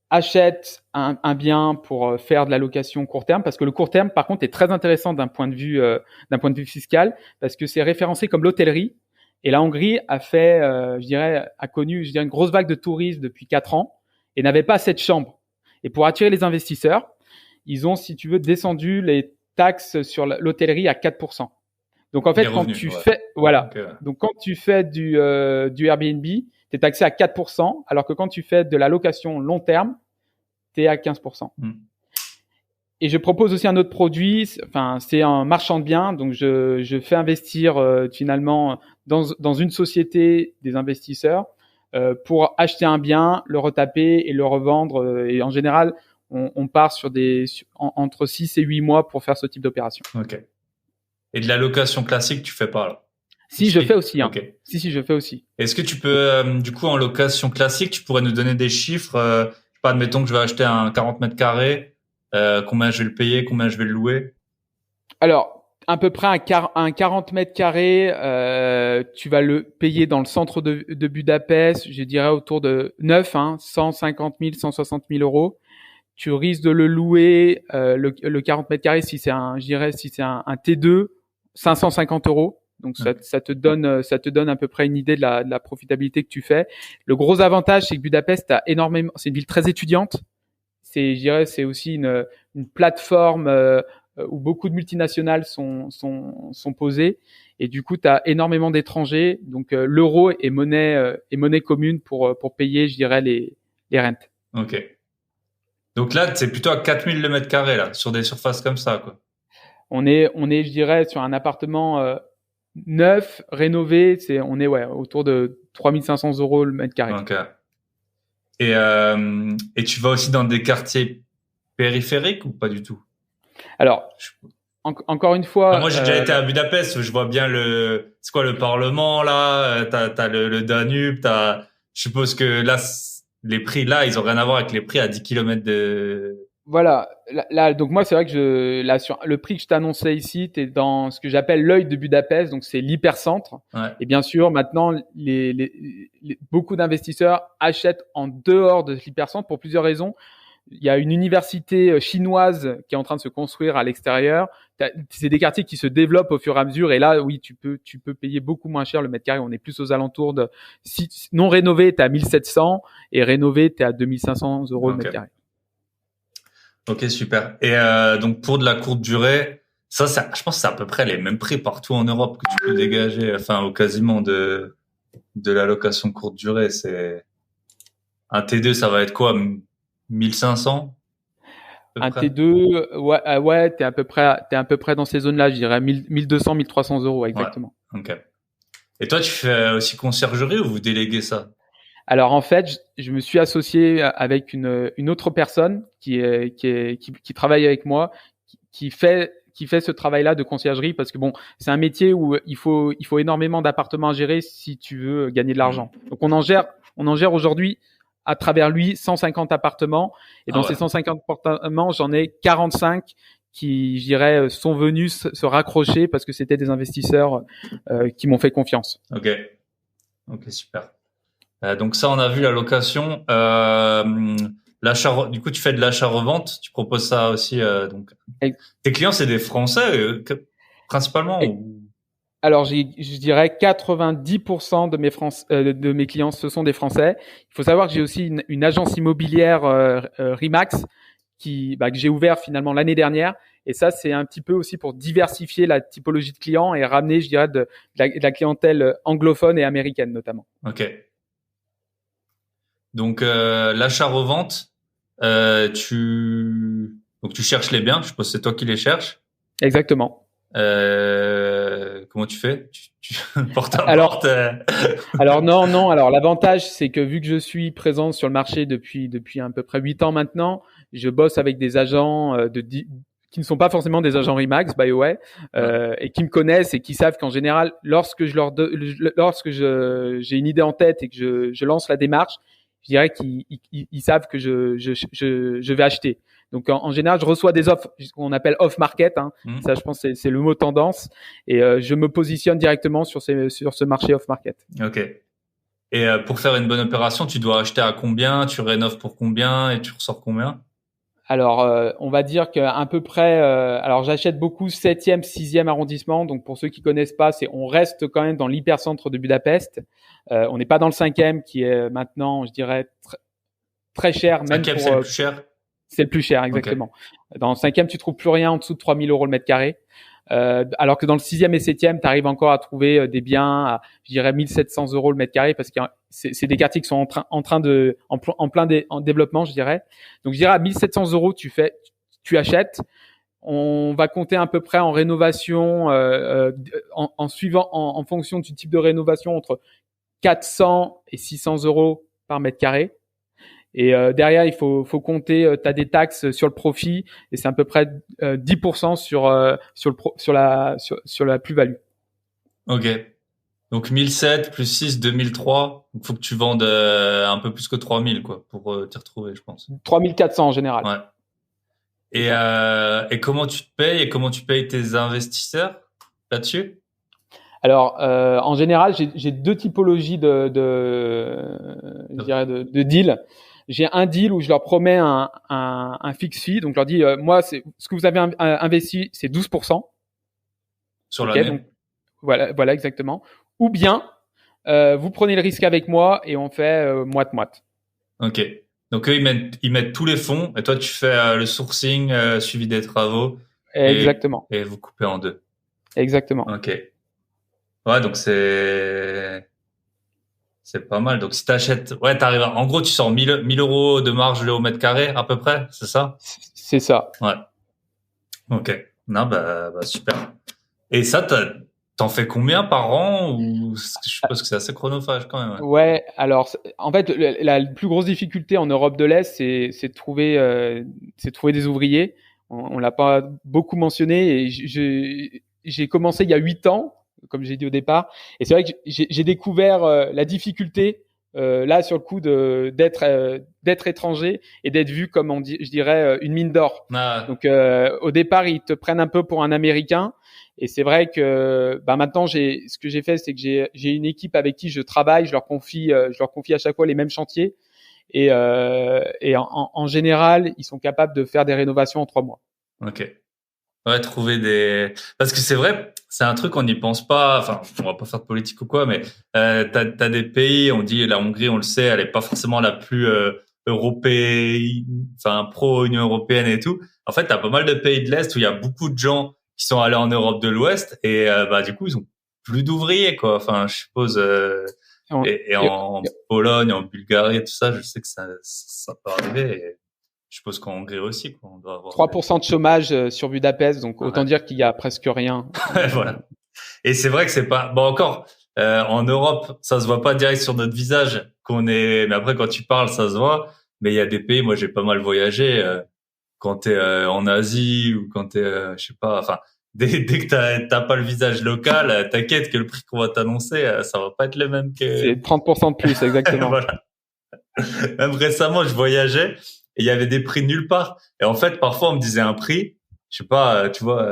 achètent un bien pour faire de la location court terme, parce que le court terme, par contre, est très intéressant d'un point de vue fiscal, parce que c'est référencé comme l'hôtellerie. Et la Hongrie a connu, une grosse vague de tourisme depuis 4 ans et n'avait pas assez de chambres. Et pour attirer les investisseurs, ils ont, si tu veux, descendu les taxes sur l'hôtellerie à 4%. Donc en fait, quand tu fais du Airbnb, tu es taxé à 4%, alors que quand tu fais de la location long terme, tu es à 15%. Et je propose aussi un autre produit, c'est un marchand de biens, donc je fais investir finalement dans une société des investisseurs pour acheter un bien, le retaper et le revendre. Et en général, on part sur entre 6 et 8 mois pour faire ce type d'opération. Ok. Et de la location classique, tu fais pas là? Si, je fais aussi. Hein. Okay. Si, je fais aussi. Est-ce que tu peux, du coup, en location classique, tu pourrais nous donner des chiffres? Je sais pas, admettons que je vais acheter un 40 mètres carrés. Combien je vais le payer? Combien je vais le louer? Alors, à peu près un 40 mètres carrés, tu vas le payer dans le centre de Budapest, je dirais autour de 9, 150 000, 160 000 euros. Tu risques de le louer, le 40 mètres carrés, si c'est un T2, 550 euros. Donc ça te donne à peu près une idée de la profitabilité que tu fais. Le gros avantage, c'est que Budapest c'est une ville très étudiante. C'est aussi une plateforme où beaucoup de multinationales sont posées, et du coup tu as énormément d'étrangers. Donc l'euro est monnaie commune pour payer, je dirais, les rentes. Ok. Donc là, c'est plutôt à 4000 le mètre carré, là, sur des surfaces comme ça, quoi. On est, je dirais, sur un appartement neuf, rénové, on est autour de 3500 euros le mètre carré. Okay. Et tu vas aussi dans des quartiers périphériques ou pas du tout? Alors, encore une fois. Moi, j'ai déjà été à Budapest. Je vois bien c'est quoi le Parlement là? T'as le Danube. Je suppose que là, les prix là, ils ont rien à voir avec les prix à 10 kilomètres de. Voilà. Là, donc moi, c'est vrai que sur le prix que je t'annonçais ici, t'es dans ce que j'appelle l'œil de Budapest. Donc c'est l'hypercentre. Ouais. Et bien sûr, maintenant, beaucoup d'investisseurs achètent en dehors de l'hypercentre pour plusieurs raisons. Il y a une université chinoise qui est en train de se construire à l'extérieur. C'est des quartiers qui se développent au fur et à mesure. Et là, oui, tu peux payer beaucoup moins cher le mètre carré. On est plus aux alentours de, si non rénové, t'es à 1700, et rénové, t'es à 2500 euros le mètre carré. Ok, super. Et donc pour de la courte durée, ça, je pense que c'est à peu près les mêmes prix partout en Europe que tu peux dégager, enfin, au quasiment de la location courte durée. C'est un T2, ça va être quoi? 1500? Un T2, ouais, t'es à peu près dans ces zones-là, je dirais 1200, 1300 euros, exactement. Ouais, ok. Et toi, tu fais aussi conciergerie ou vous déléguez ça? Alors en fait, je me suis associé avec une autre personne qui travaille avec moi, qui fait ce travail-là de conciergerie, parce que bon, c'est un métier où il faut énormément d'appartements à gérer si tu veux gagner de l'argent. Donc on en gère aujourd'hui à travers lui 150 appartements, et dans ces 150 appartements, j'en ai 45 qui, je dirais, sont venus se raccrocher parce que c'était des investisseurs qui m'ont fait confiance. Ok, super. Donc ça, on a vu la location. L'achat, du coup, tu fais de l'achat-revente. Tu proposes ça aussi. Donc, tes clients, c'est des Français principalement ou... Alors, je dirais 90% de mes clients, ce sont des Français. Il faut savoir que j'ai aussi une agence immobilière Remax que j'ai ouvert finalement l'année dernière. Et ça, c'est un petit peu aussi pour diversifier la typologie de clients et ramener, je dirais, de la clientèle anglophone et américaine notamment. Ok. Donc l'achat-revente, tu cherches les biens. Je suppose que c'est toi qui les cherches. Exactement. Comment tu fais? Tu porte à porte. Alors non. Alors l'avantage, c'est que vu que je suis présent sur le marché depuis à peu près 8 ans maintenant, je bosse avec des agents qui ne sont pas forcément des agents Remax, by the way, et qui me connaissent et qui savent qu'en général, lorsque j'ai une idée en tête et que je lance la démarche, je dirais qu'ils savent que je vais acheter. Donc en général, je reçois des offres qu'on appelle off market. Ça, je pense, c'est le mot tendance. Et je me positionne directement sur ce marché off market. Ok. Et pour faire une bonne opération, tu dois acheter à combien? Tu rénoves pour combien et tu ressors combien? Alors, on va dire qu'à peu près. Alors, j'achète beaucoup 7e, 6e arrondissement. Donc, pour ceux qui connaissent pas, on reste quand même dans l'hypercentre de Budapest. On n'est pas dans le 5e qui est maintenant, je dirais, très cher. Même 5e, c'est le plus cher. C'est le plus cher, exactement. Okay. Dans le 5e, tu trouves plus rien en dessous de 3000 euros le mètre carré. Alors que dans le 6e et 7e, tu arrives encore à trouver des biens à, je dirais, 1700 euros le mètre carré, parce que c'est des quartiers qui sont en plein développement, je dirais. Donc, je dirais à 1700 euros, tu achètes. On va compter à peu près en rénovation, en fonction du type de rénovation, entre 400 et 600 euros par mètre carré. Et derrière, il faut compter, tu as des taxes sur le profit, et c'est à peu près 10% sur la plus-value. Ok. Donc 1007 plus 6, 2003. Il faut que tu vendes un peu plus que 3000 quoi pour t'y retrouver, je pense. 3400 en général. Ouais. Et comment tu te payes et comment tu payes tes investisseurs là-dessus? Alors, en général, j'ai deux typologies je dirais de deals. J'ai un deal où je leur promets un fixe fee. Donc, je leur dis, moi, c'est ce que vous avez investi, c'est 12%. Sur Ok, l'année. donc voilà exactement. Ou bien, vous prenez le risque avec moi et on fait moite-moite. Ok. Donc eux, ils mettent tous les fonds et toi, tu fais le sourcing, suivi des travaux Exactement. et vous coupez en deux. Exactement. Ok. Ouais, donc c'est pas mal. Donc si t'achètes, ouais, en gros, tu sors 1000 euros de marge au mètre carré à peu près, c'est ça? C'est ça. Ouais. Ok. Non, bah super. Et ça, t'en fais combien par an ou je suppose que c'est assez chronophage quand même. Ouais, alors en fait, la plus grosse difficulté en Europe de l'Est, c'est de trouver des ouvriers. On l'a pas beaucoup mentionné et j'ai commencé il y a 8 ans, comme j'ai dit au départ, et c'est vrai que j'ai découvert la difficulté là sur le coup d'être étranger et d'être vu comme je dirais une mine d'or. Ah, Donc au départ, ils te prennent un peu pour un Américain. Et c'est vrai que maintenant ce que j'ai fait, c'est que j'ai une équipe avec qui je travaille, je leur confie à chaque fois les mêmes chantiers et en général, ils sont capables de faire des rénovations en 3 mois. ok. Ouais, parce que c'est vrai, c'est un truc on n'y pense pas. Enfin, on va pas faire de politique ou quoi, mais t'as des pays, on dit la Hongrie, on le sait, elle est pas forcément la plus européenne, enfin pro Union européenne et tout. En fait, t'as pas mal de pays de l'Est où il y a beaucoup de gens qui sont allés en Europe de l'Ouest et du coup ils ont plus d'ouvriers quoi. Enfin, je suppose. Et Et- en Pologne, en Bulgarie, tout ça, je sais que ça peut arriver. Et je suppose qu'en Hongrie aussi, quoi. On doit avoir 3% de chômage sur Budapest, donc autant Ouais. dire qu'il y a presque rien. Voilà. Et c'est vrai que c'est pas bon encore en Europe, ça se voit pas direct sur notre visage qu'on est. Mais après, quand tu parles, ça se voit. Mais il y a des pays, moi j'ai pas mal voyagé. Quand t'es en Asie ou quand t'es, je sais pas. Enfin, dès que t'as pas le visage local, t'inquiète que le prix qu'on va t'annoncer, ça va pas être le même que. C'est 30% de plus, exactement. Voilà. Même récemment, je voyageais et il y avait des prix nulle part. Et en fait, parfois, on me disait un prix, je sais pas, tu vois.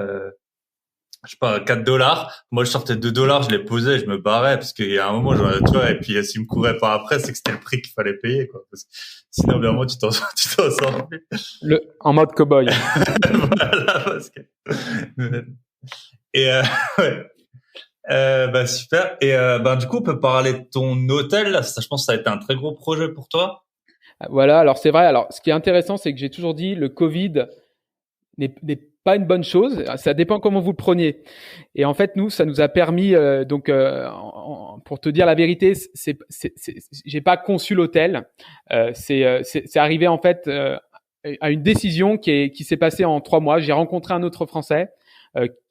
Je sais pas, 4 dollars. Moi, je sortais 2 dollars, je les posais, je me barrais parce qu'il y a un moment, tu vois, et puis s'ils me couraient pas après, c'est que c'était le prix qu'il fallait payer, quoi. Parce que sinon, évidemment, tu t'en sors plus. En mode cow-boy. Voilà, parce que, et, ouais. Super. Et, du coup, on peut parler de ton hôtel. Là. Ça, je pense que ça a été un très gros projet pour toi. Voilà, alors c'est vrai. Alors, ce qui est intéressant, c'est que j'ai toujours dit, le Covid n'est pas une bonne chose. Ça dépend comment vous le preniez. Et en fait, nous, ça nous a permis, pour te dire la vérité, j'ai pas conçu l'hôtel. C'est arrivé en fait à une décision qui s'est passée en 3 mois. J'ai rencontré un autre Français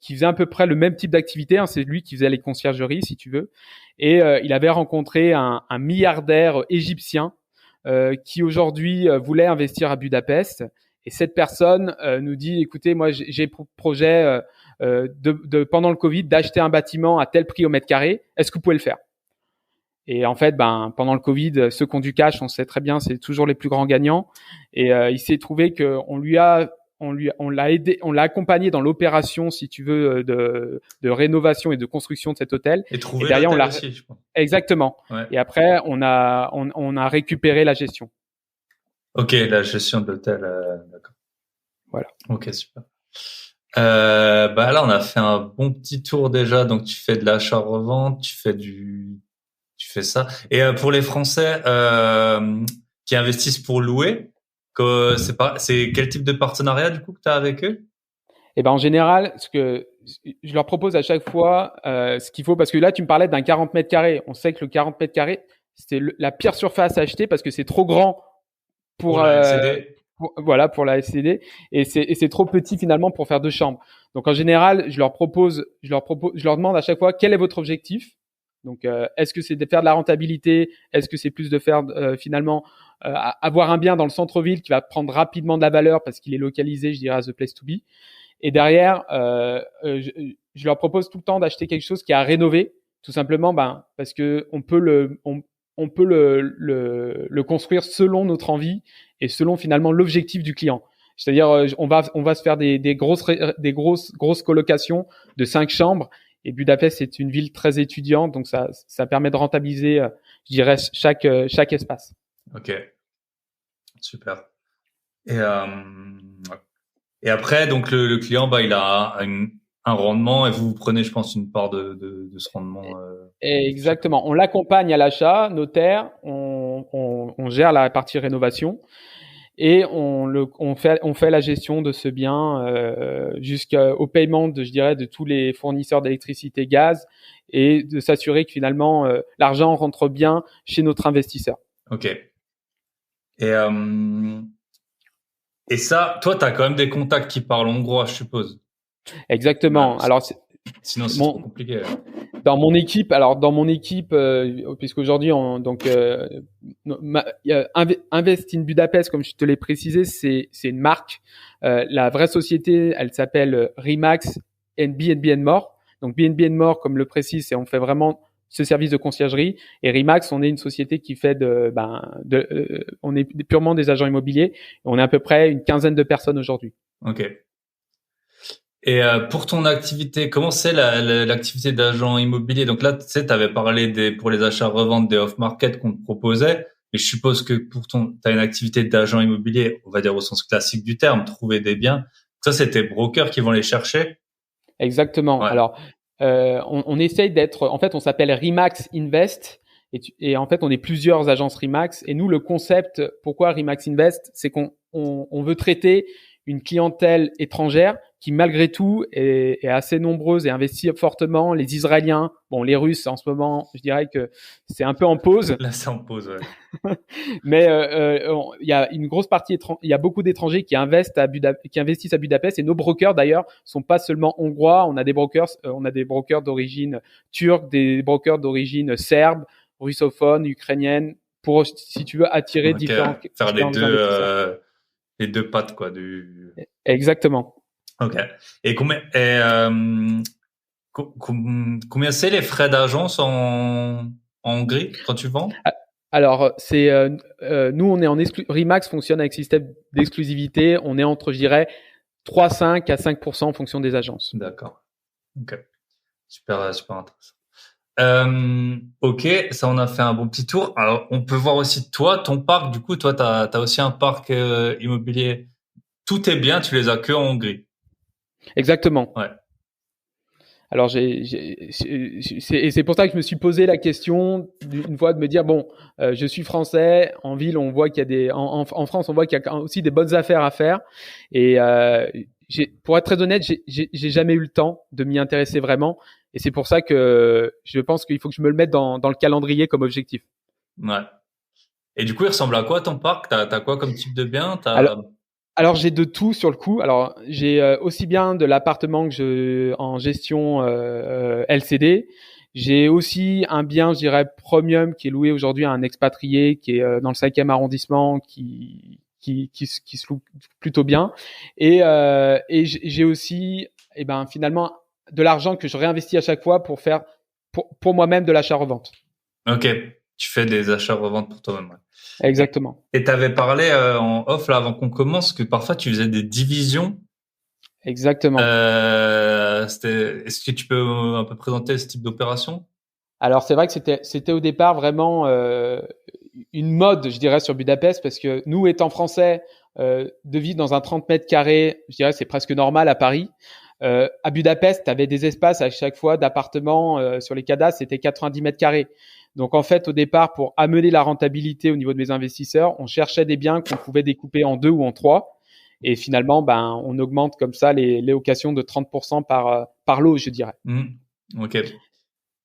qui faisait à peu près le même type d'activité. Hein, c'est lui qui faisait les conciergeries, si tu veux. Et il avait rencontré un milliardaire égyptien qui aujourd'hui voulait investir à Budapest. Et cette personne nous dit, écoutez, moi j'ai pour projet pendant le Covid d'acheter un bâtiment à tel prix au mètre carré. Est-ce que vous pouvez le faire? Et en fait, pendant le Covid, ceux qui ont du cash, on sait très bien, c'est toujours les plus grands gagnants. Et il s'est trouvé qu'on on l'a aidé, on l'a accompagné dans l'opération, si tu veux, de rénovation et de construction de cet hôtel. Et trouver derrière, l'hôtel aussi, je pense. Exactement. Ouais. Et après, on a récupéré la gestion. Ok, la gestion de l'hôtel, d'accord. Voilà. Ok, super. Là, on a fait un bon petit tour déjà. Donc, tu fais de l'achat-revente, tu fais ça. Et pour les Français qui investissent pour louer, c'est quel type de partenariat du coup que tu as avec eux? Et en général, ce que je leur propose à chaque fois, ce qu'il faut, parce que là, tu me parlais d'un 40 mètres carrés. On sait que le 40 mètres carrés, c'est la pire surface à acheter parce que c'est trop grand pour la LCD. pour la SCD et c'est trop petit finalement pour faire 2 chambres. Donc en général, je leur demande à chaque fois quel est votre objectif. Donc est-ce que c'est de faire de la rentabilité, est-ce que c'est plus de faire finalement avoir un bien dans le centre-ville qui va prendre rapidement de la valeur parce qu'il est localisé, je dirais, as the place to be. Et derrière, je leur propose tout le temps d'acheter quelque chose qui est à rénover Tout simplement, parce que on peut le construire selon notre envie et selon finalement l'objectif du client. C'est-à-dire, on va se faire des grosses colocations de 5 chambres. Et Budapest, c'est une ville très étudiante, donc ça permet de rentabiliser, je dirais, chaque espace. Ok, super. Et après, donc le client, il a un rendement et vous prenez, je pense, une part de ce rendement. Exactement. On l'accompagne à l'achat, notaire, on gère la partie rénovation et on fait la gestion de ce bien jusqu'au paiement de tous les fournisseurs d'électricité, gaz et de s'assurer que finalement l'argent rentre bien chez notre investisseur. Ok. Et ça, toi, tu as quand même des contacts qui parlent hongrois, je suppose. Exactement. Alors, sinon, c'est trop compliqué. Dans mon équipe, puisqu'aujourd'hui, Invest in Budapest, comme je te l'ai précisé, c'est une marque. La vraie société, elle s'appelle Remax B&B More. Donc B&B More, comme le précise, on fait vraiment ce service de conciergerie. Et Remax, on est une société qui fait on est purement des agents immobiliers. On est à peu près une quinzaine de personnes aujourd'hui. Ok. Et pour ton activité, comment c'est l'activité d'agent immobilier? Donc là, tu sais, tu avais parlé pour les achats-reventes des off-market qu'on te proposait, mais je suppose que t'as une activité d'agent immobilier, on va dire au sens classique du terme, trouver des biens. Ça, c'est tes brokers qui vont les chercher? Exactement. Ouais. Alors, on essaye d'être, en fait, on s'appelle Remax Invest et en fait, on est plusieurs agences Remax et nous, le concept, pourquoi Remax Invest, c'est qu'on veut traiter une clientèle étrangère qui malgré tout est assez nombreuse et investit fortement. Les Israéliens, les Russes en ce moment, je dirais que c'est un peu en pause. Là, c'est en pause, ouais. Mais il y a une grosse partie, il y a beaucoup d'étrangers qui investissent à Budapest et nos brokers d'ailleurs sont pas seulement hongrois. On a des brokers d'origine turque, des brokers d'origine serbe, russophone, ukrainienne, pour si tu veux attirer différents faire les deux pattes quoi Exactement. Ok. Et combien c'est les frais d'agence en Hongrie quand tu vends? Alors c'est nous on est Remax fonctionne avec système d'exclusivité, on est entre je dirais 3,5 à 5% en fonction des agences. D'accord. Ok. Super intéressant. Ok, ça on a fait un bon petit tour. Alors on peut voir aussi toi ton parc. Du coup toi t'as aussi un parc immobilier. Tous tes biens tu les as que en Hongrie. Exactement. Ouais. Alors c'est pour ça que je me suis posé la question une fois de me dire je suis français, en ville on voit qu'il y a en France on voit qu'il y a aussi des bonnes affaires à faire et pour être très honnête, j'ai jamais eu le temps de m'y intéresser vraiment et c'est pour ça que je pense qu'il faut que je me le mette dans le calendrier comme objectif. Ouais. Et du coup, il ressemble à quoi ton parc? T'as quoi comme type de bien? Alors j'ai de tout sur le coup. Alors j'ai aussi bien de l'appartement que en gestion LCD. J'ai aussi un bien, je dirais premium, qui est loué aujourd'hui à un expatrié qui est dans le 5e arrondissement, qui se loue plutôt bien. Et j'ai aussi, finalement, de l'argent que je réinvestis à chaque fois pour faire pour moi-même de l'achat-revente. Ok, tu fais des achats-reventes pour toi-même. Ouais. Exactement. Et t'avais parlé en off là avant qu'on commence que parfois tu faisais des divisions. Exactement. Est-ce que tu peux un peu présenter ce type d'opération? Alors c'est vrai que c'était au départ vraiment une mode, je dirais, sur Budapest, parce que nous, étant français, de vivre dans un 30 mètres carrés, je dirais, c'est presque normal à Paris. À Budapest, tu avais des espaces à chaque fois d'appartements sur les cadastres, c'était 90 mètres carrés. Donc en fait, au départ, pour amener la rentabilité au niveau de mes investisseurs, on cherchait des biens qu'on pouvait découper en 2 ou en 3. Et finalement, on augmente comme ça les locations de 30% par lot, je dirais. Ok.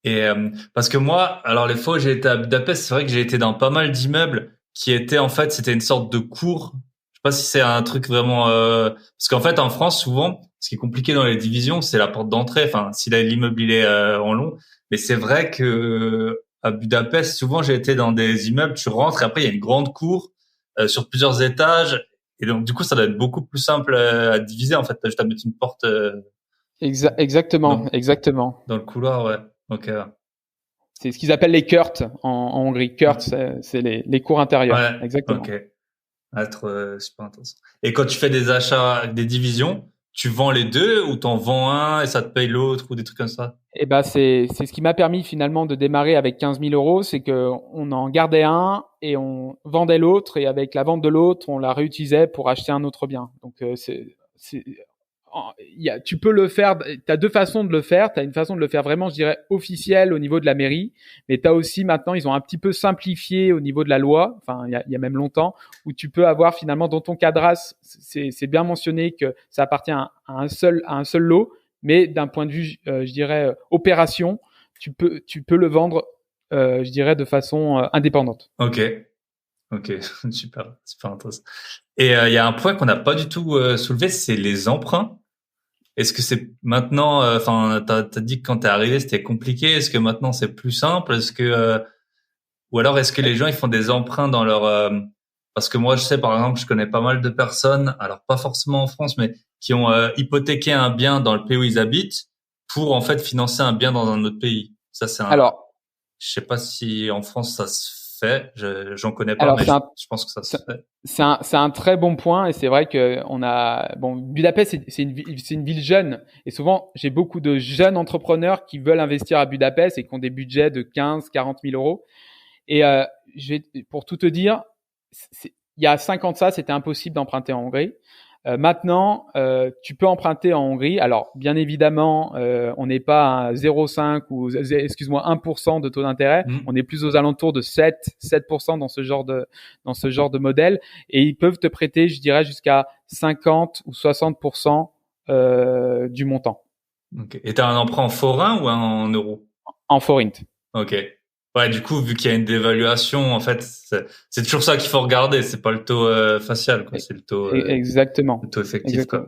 Et parce que moi, alors les fois où j'ai été à Budapest, c'est vrai que j'ai été dans pas mal d'immeubles qui étaient en fait, c'était une sorte de cour. Je sais pas si c'est un truc vraiment parce qu'en fait en France souvent, ce qui est compliqué dans les divisions, c'est la porte d'entrée. Enfin, si l'immeuble il est en long, mais c'est vrai que à Budapest, souvent j'ai été dans des immeubles, tu rentres et après il y a une grande cour sur plusieurs étages et donc du coup ça doit être beaucoup plus simple à diviser en fait. Juste à mettre une porte. Exactement. Dans le couloir, ouais. Ok. C'est ce qu'ils appellent les Kurt en Hongrie. Kurt, c'est les cours intérieurs. Ouais, Exactement. ok. Être super intéressant. Et quand tu fais des achats, des divisions, tu vends les deux ou t'en vends un et ça te paye l'autre ou des trucs comme ça? Et ben c'est ce qui m'a permis finalement de démarrer avec 15 000 euros, c'est que on en gardait un et on vendait l'autre, et avec la vente de l'autre, on la réutilisait pour acheter un autre bien. Donc tu peux le faire. Tu as deux façons de le faire. Tu as une façon de le faire vraiment, je dirais, officielle au niveau de la mairie, mais tu as aussi maintenant, ils ont un petit peu simplifié au niveau de la loi. Enfin, il y a même longtemps, où tu peux avoir finalement dans ton cadras, c'est bien mentionné que ça appartient à un seul lot, mais d'un point de vue, je dirais, opération, tu peux le vendre, je dirais, de façon indépendante. Ok, super, super intéressant. Et il y a un point qu'on n'a pas du tout soulevé, c'est les emprunts. Est-ce que c'est maintenant, enfin, t'as dit que quand t'es arrivé c'était compliqué. Est-ce que maintenant c'est plus simple? Est-ce que ou alors est-ce que les gens ils font des emprunts dans leur parce que moi je sais par exemple je connais pas mal de personnes, alors pas forcément en France, mais qui ont hypothéqué un bien dans le pays où ils habitent pour en fait financer un bien dans un autre pays. Ça c'est Alors, je sais pas si en France ça se fait, j'en connais pas, alors mais je pense que ça se fait. c'est un très bon point, et c'est vrai que Budapest, c'est une ville jeune, et souvent j'ai beaucoup de jeunes entrepreneurs qui veulent investir à Budapest et qui ont des budgets de 15-40 000 euros. Et pour tout te dire, il y a 5 ans de ça, c'était impossible d'emprunter en Hongrie. Maintenant, tu peux emprunter en Hongrie. Alors, bien évidemment, on n'est pas à 0,5 ou, excuse-moi, 1% de taux d'intérêt. On est plus aux alentours de 7% dans ce genre de modèle. Et ils peuvent te prêter, je dirais, jusqu'à 50 ou 60% du montant. Okay. Et t'as un emprunt en forain ou en euros? En forint. Ok. Ouais, du coup, vu qu'il y a une dévaluation, en fait, c'est toujours ça qu'il faut regarder. C'est pas le taux facial, quoi. C'est Exactement. le taux effectif, Exactement.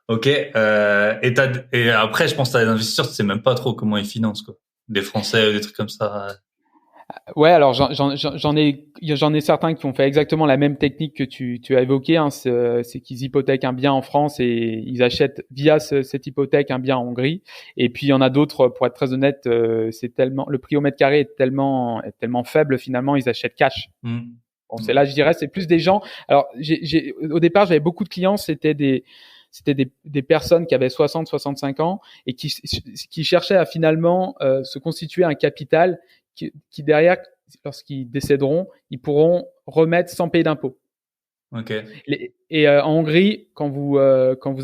quoi. Ok. Et après, je pense que t'as des investisseurs, tu sais même pas trop comment ils financent, quoi. Des Français ou des trucs comme ça. Ouais, alors j'en ai certains qui ont fait exactement la même technique que tu as évoqué, hein, c'est qu'ils hypothèquent un bien en France et ils achètent via cette hypothèque un bien en Hongrie. Et puis il y en a d'autres, pour être très honnête, c'est tellement le prix au mètre carré est tellement faible, finalement ils achètent cash. Bon, c'est là, je dirais, c'est plus des gens. Alors au départ, j'avais beaucoup de clients, c'était des personnes qui avaient 60-65 ans et qui cherchaient à finalement se constituer un capital qui derrière, lorsqu'ils décéderont, ils pourront remettre sans payer d'impôts. Okay. En Hongrie, quand vous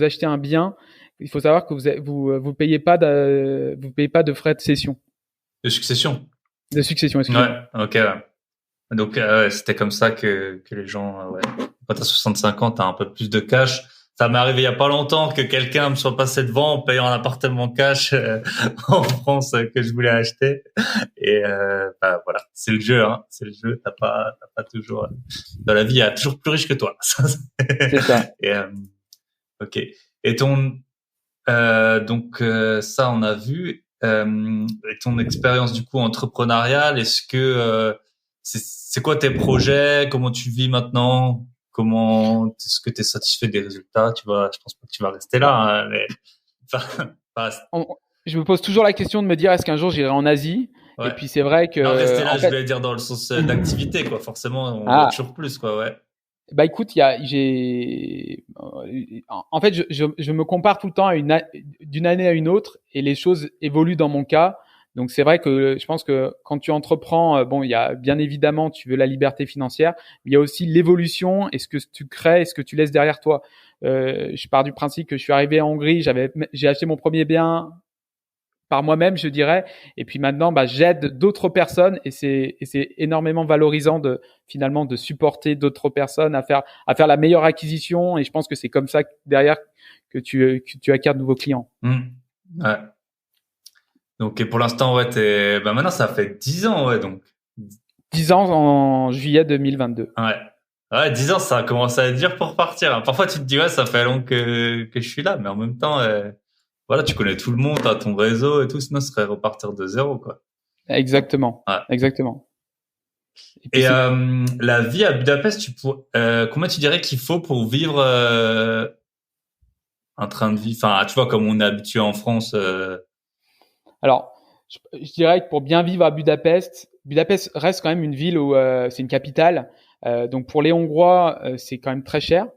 achetez un bien, il faut savoir que vous payez pas de frais de cession. De succession. De succession, excusez-moi. Ouais, ok. Ouais. Donc c'était comme ça que les gens, ouais. Quand t'as 65 ans, t'as un peu plus de cash. Ça m'est arrivé il y a pas longtemps que quelqu'un me soit passé devant en payant un appartement cash en France que je voulais acheter. Et bah voilà, c'est le jeu, hein. C'est le jeu. T'as pas toujours dans la vie, il y a toujours plus riche que toi. C'est ça. Et ok. Et donc ça on a vu. Et ton expérience du coup entrepreneuriale, est-ce que c'est quoi tes projets? Comment tu vis maintenant? Est-ce que tu es satisfait des résultats? Je pense pas que tu vas rester là, hein, mais je me pose toujours la question de me dire, est-ce qu'un jour j'irai en Asie? Ouais. Et puis c'est vrai que non, rester là, je voulais dire dans le sens d'activité, quoi. Forcément, on voit toujours plus, quoi. Ouais. Bah écoute, en fait, je me compare tout le temps d'une année à une autre, et les choses évoluent dans mon cas. Donc c'est vrai que je pense que quand tu entreprends, bon, il y a bien évidemment, tu veux la liberté financière, mais il y a aussi l'évolution et ce que tu crées et ce que tu laisses derrière toi. Je pars du principe que je suis arrivé en Hongrie, j'ai acheté mon premier bien par moi-même, je dirais, et puis maintenant, bah, j'aide d'autres personnes, et c'est énormément valorisant finalement de supporter d'autres personnes à faire la meilleure acquisition, et je pense que c'est comme ça derrière que tu acquiers de nouveaux clients. Ouais. Donc, et pour l'instant, ouais, bah maintenant, ça fait 10 ans, ouais, donc. 10 ans en juillet 2022. Ouais. Ouais, 10 ans, ça a commencé à être dur pour partir. Parfois, tu te dis, ouais, ça fait long que je suis là, mais en même temps, voilà, tu connais tout le monde, t'as ton réseau et tout, sinon ce serait repartir de zéro, quoi. Exactement. Ouais. Exactement. Et la vie à Budapest, combien tu dirais qu'il faut pour vivre un train de vie, enfin, tu vois, comme on est habitué en France. Alors, je dirais que pour bien vivre à Budapest, Budapest reste quand même une ville où c'est une capitale. Donc pour les Hongrois, c'est quand même très cher.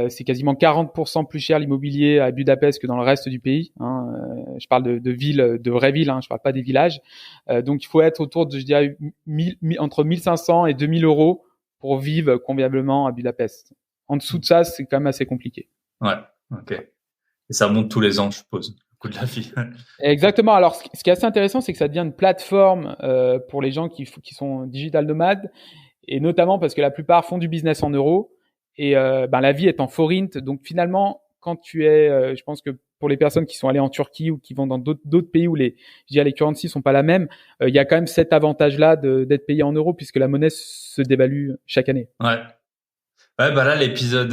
C'est quasiment 40% plus cher l'immobilier à Budapest que dans le reste du pays. Hein. Je parle de villes, de vraies villes. Hein. Je parle pas des villages. Donc il faut être autour de, je dirais, entre 1500 et 2000 euros pour vivre convenablement à Budapest. En dessous de ça, c'est quand même assez compliqué. Ouais, ok. Et ça monte tous les ans, je suppose, le coût de la vie. Exactement. Alors, ce qui est assez intéressant, c'est que ça devient une plateforme pour les gens qui sont digital nomades, et notamment parce que la plupart font du business en euros. Et la vie est en forint, donc finalement, quand tu es, je pense que pour les personnes qui sont allées en Turquie ou qui vont dans d'autres pays où les currencies sont pas la même, il y a quand même cet avantage-là d'être payé en euros puisque la monnaie se dévalue chaque année. Ouais. Ouais, là, l'épisode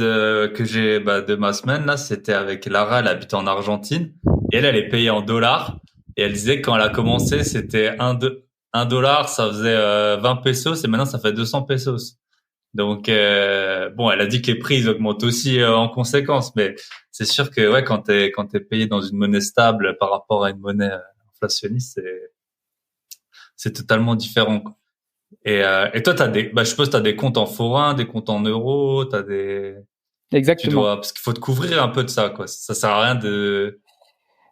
que j'ai de ma semaine, là, c'était avec Lara, elle habite en Argentine, et elle est payée en dollars, et elle disait que quand elle a commencé, c'était un dollar, ça faisait 20 pesos, et maintenant ça fait 200 pesos. Donc elle a dit que les prix ils augmentent aussi en conséquence, mais c'est sûr que ouais, quand t'es payé dans une monnaie stable par rapport à une monnaie inflationniste, c'est totalement différent, quoi. Et toi je suppose t'as des comptes en forain, des comptes en euros, Exactement. parce qu'il faut te couvrir un peu de ça, quoi. Ça sert à rien de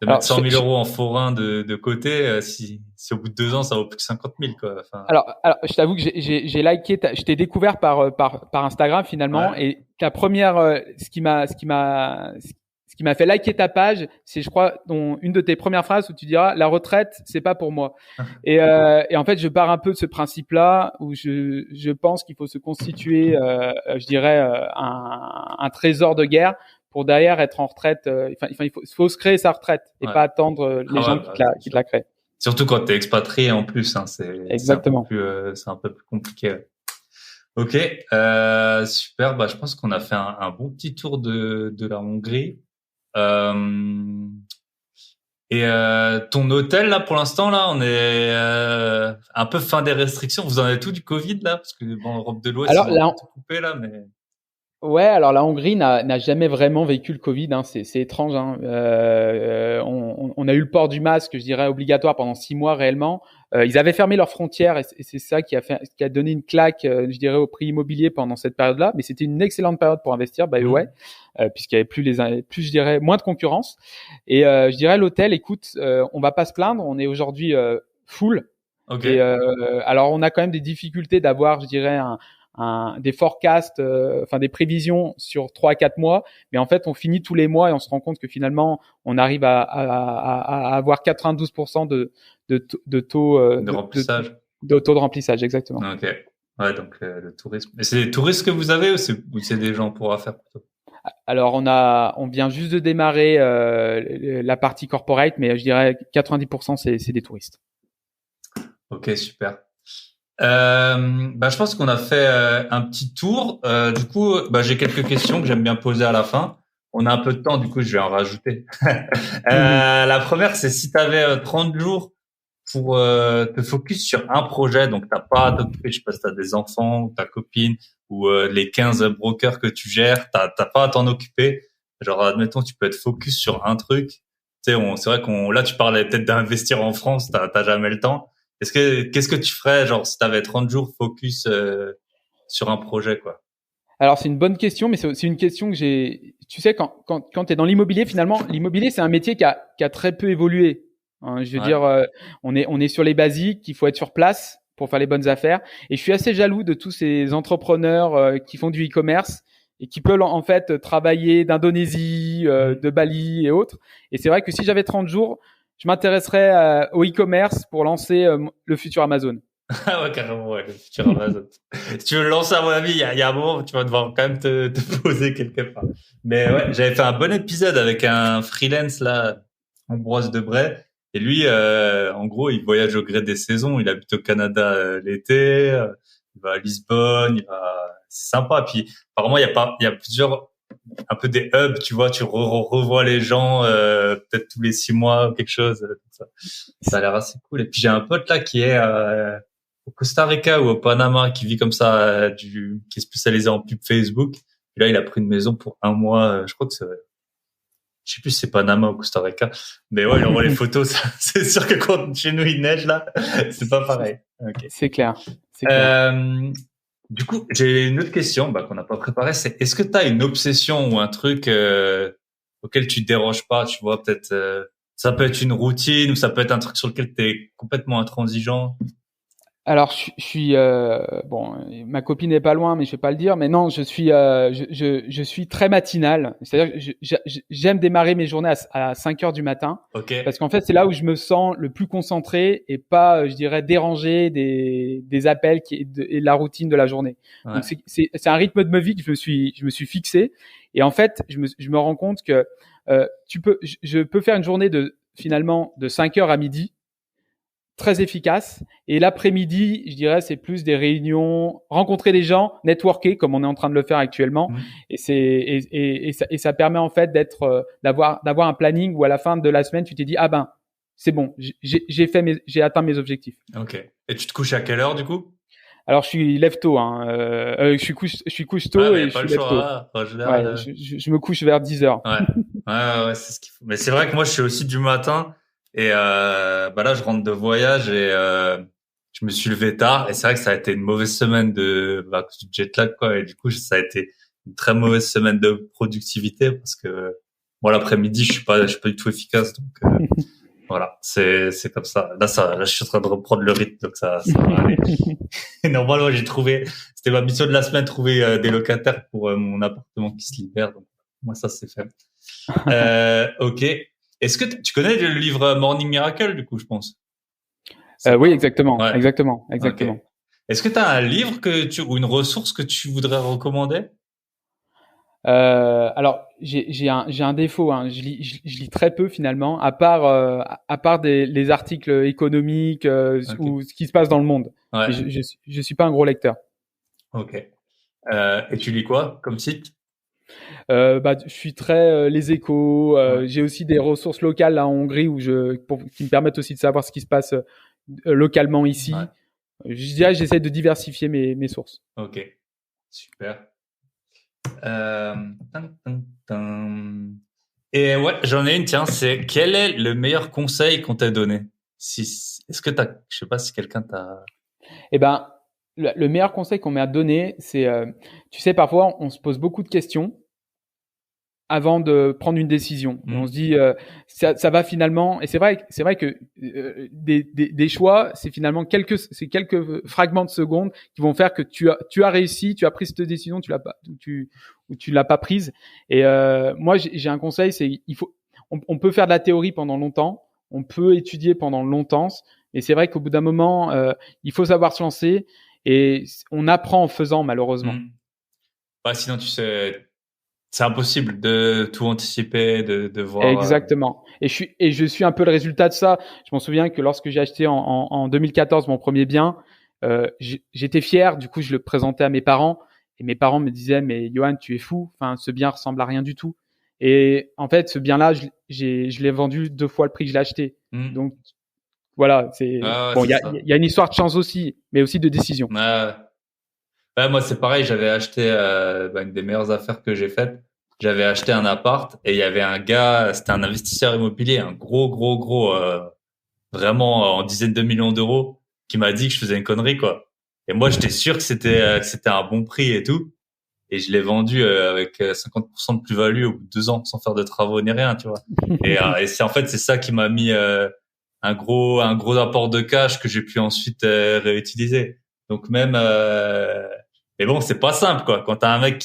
Alors, mettre 100 000 euros en forain de côté si au bout de 2 ans ça vaut plus que 50 000, quoi. Enfin, alors, je t'avoue que j'ai liké, je t'ai découvert par Instagram finalement, ouais. et ta première, ce qui m'a fait liker ta page, c'est, je crois, une de tes premières phrases où tu diras la retraite, c'est pas pour moi. Et en fait, je pars un peu de ce principe-là où je pense qu'il faut se constituer, je dirais, un trésor de guerre pour derrière être en retraite. Il faut se créer sa retraite et pas attendre les gens qui te la créent. Surtout quand t'es expatrié en plus, hein, Exactement. c'est un peu plus compliqué. Ok, super. Je pense qu'on a fait un bon petit tour de la Hongrie. Et ton hôtel là, pour l'instant là, on est un peu fin des restrictions. Vous en avez tout du Covid là, parce que Europe de l'Ouest Alors ils ont tout coupé là, mais. Ouais, alors la Hongrie n'a jamais vraiment vécu le Covid, hein. C'est étrange, hein. On a eu le port du masque, je dirais, obligatoire pendant 6 mois réellement. Ils avaient fermé leurs frontières et c'est ça qui a donné une claque, je dirais, au prix immobilier pendant cette période-là. Mais c'était une excellente période pour investir, ouais, puisqu'il y avait plus, je dirais, moins de concurrence. Et je dirais l'hôtel, écoute, on va pas se plaindre, on est aujourd'hui full. Okay. Et alors on a quand même des difficultés d'avoir, je dirais, des forecasts, des prévisions sur 3 à 4 mois, mais en fait on finit tous les mois et on se rend compte que finalement on arrive à avoir 92% de taux de remplissage. De taux de remplissage, exactement. Ok. Ouais, donc le tourisme. Mais c'est des touristes que vous avez ou c'est des gens pour affaires plutôt? Alors on vient juste de démarrer la partie corporate, mais je dirais 90% c'est des touristes. Ok, super. Je pense qu'on a fait un petit tour. Du coup, j'ai quelques questions que j'aime bien poser à la fin. On a un peu de temps, du coup, je vais en rajouter. La première, c'est si tu avais 30 jours pour te focus sur un projet, donc t'as pas à t'occuper, je sais pas si t'as des enfants, ou ta copine, ou les 15 brokers que tu gères, t'as pas à t'en occuper. Genre, admettons, tu peux être focus sur un truc. Tu sais, c'est vrai là, tu parlais peut-être d'investir en France, t'as jamais le temps. Qu'est-ce que tu ferais, genre, si tu avais 30 jours focus sur un projet, quoi? Alors, c'est une bonne question, mais c'est une question que tu sais, quand tu es dans l'immobilier, finalement, l'immobilier, c'est un métier qui a très peu évolué. Hein, je veux dire, on est sur les basiques, il faut être sur place pour faire les bonnes affaires. Et je suis assez jaloux de tous ces entrepreneurs qui font du e-commerce et qui peuvent en fait travailler d'Indonésie, de Bali et autres. Et c'est vrai que si j'avais 30 jours, je m'intéresserais au e-commerce pour lancer le futur Amazon. Ah ouais, carrément, ouais, le futur Amazon. Si tu veux le lancer, à mon avis, il y a un moment où tu vas devoir quand même te poser quelque part. Mais ouais, j'avais fait un bon épisode avec un freelance, là, Ambroise Debray. Et lui, en gros, il voyage au gré des saisons. Il habite au Canada l'été, il va à Lisbonne, c'est sympa. Puis, apparemment, il y a plusieurs, un peu des hubs, tu vois, tu revois les gens, peut-être tous les 6 mois ou quelque chose. Ça a l'air assez cool. Et puis, j'ai un pote là qui est, au Costa Rica ou au Panama, qui vit comme ça, qui est spécialisé en pub Facebook. Et là, il a pris une maison pour 1 mois. Je crois que je sais plus si c'est Panama ou Costa Rica, mais ouais, il envoie les photos. C'est sûr que quand chez nous il neige là, c'est pas pareil. Okay. C'est clair. C'est clair. Du coup, j'ai une autre question qu'on n'a pas préparée. C'est est-ce que tu as une obsession ou un truc auquel tu te déroges pas, tu vois, peut-être ça peut être une routine ou ça peut être un truc sur lequel tu es complètement intransigeant. Alors, je suis bon, ma copine n'est pas loin, mais je vais pas le dire. Mais non, je suis très matinal. C'est-à-dire que j'aime démarrer mes journées à 5 heures du matin, parce qu'en fait, c'est là où je me sens le plus concentré et pas, je dirais, dérangé des appels et de la routine de la journée. Ouais. Donc c'est un rythme de ma vie que je me suis fixé. Et en fait, je me rends compte que je peux faire une journée finalement de 5 heures à midi, très efficace. Et l'après-midi, je dirais, c'est plus des réunions, rencontrer des gens, networker comme on est en train de le faire actuellement. Et ça permet en fait d'avoir un planning où à la fin de la semaine, tu t'es dit, c'est bon, j'ai atteint mes objectifs. Ok. Et tu te couches à quelle heure du coup? Alors, je suis lève tôt, je suis couche tôt et je suis lève tôt. Je me couche vers 10 heures. Ouais, c'est ce qu'il faut. Mais c'est vrai que moi, je suis aussi du matin. Et là, je rentre de voyage et je me suis levé tard. Et c'est vrai que ça a été une mauvaise semaine du jet lag, quoi. Et du coup, ça a été une très mauvaise semaine de productivité parce que moi, l'après-midi, je suis pas du tout efficace. Donc voilà, c'est comme ça. Là, je suis en train de reprendre le rythme, donc ça va aller. Et normalement, c'était ma mission de la semaine, trouver des locataires pour mon appartement qui se libère. Donc moi, ça c'est fait. Ok. Est-ce que tu connais le livre Morning Miracle, du coup, je pense? Oui, exactement. Ouais. Exactement. Okay. Est-ce que tu as un livre ou une ressource que tu voudrais recommander? Alors, j'ai un défaut. Je lis très peu finalement, à part les articles économiques ou ce qui se passe dans le monde. Ouais. Je suis pas un gros lecteur. Ok. Et tu lis quoi comme site? Je suis très Les Échos. J'ai aussi des ressources locales là, en Hongrie qui me permettent aussi de savoir ce qui se passe localement ici. Ouais. Je dirais que j'essaie de diversifier mes sources. Ok, super. Et ouais, j'en ai une. Tiens, c'est quel est le meilleur conseil qu'on t'a donné? Est-ce que je sais pas si quelqu'un t'a. Eh ben, le meilleur conseil qu'on m'a donné, c'est, tu sais, parfois on se pose beaucoup de questions avant de prendre une décision. On se dit ça va finalement, et c'est vrai que des choix, c'est finalement quelques fragments de secondes qui vont faire que tu as réussi, tu as pris cette décision, tu l'as pas prise. Et moi j'ai un conseil, c'est on peut faire de la théorie pendant longtemps, on peut étudier pendant longtemps, et c'est vrai qu'au bout d'un moment il faut savoir se lancer, et on apprend en faisant, malheureusement. Sinon tu sais, c'est impossible de tout anticiper, de voir. Exactement. Et je suis un peu le résultat de ça. Je m'en souviens que lorsque j'ai acheté en 2014 mon premier bien, j'étais fier. Du coup, je le présentais à mes parents et mes parents me disaient, mais Johan, tu es fou. Enfin, ce bien ressemble à rien du tout. Et en fait, ce bien-là, je l'ai vendu 2 fois le prix que je l'ai acheté. Donc voilà, il y a une histoire de chance aussi, mais aussi de décision. Ouais, moi c'est pareil, j'avais acheté une des meilleures affaires que j'ai faites. J'avais acheté un appart et il y avait un gars, c'était un investisseur immobilier, un gros vraiment en dizaines de millions d'euros, qui m'a dit que je faisais une connerie, quoi. Et moi j'étais sûr que c'était un bon prix et tout, et je l'ai vendu avec 50% de plus-value au bout de 2 ans sans faire de travaux ni rien, tu vois. Et c'est ça qui m'a mis un gros apport de cash que j'ai pu ensuite réutiliser. Donc même mais bon, c'est pas simple, quoi. Quand t'as un mec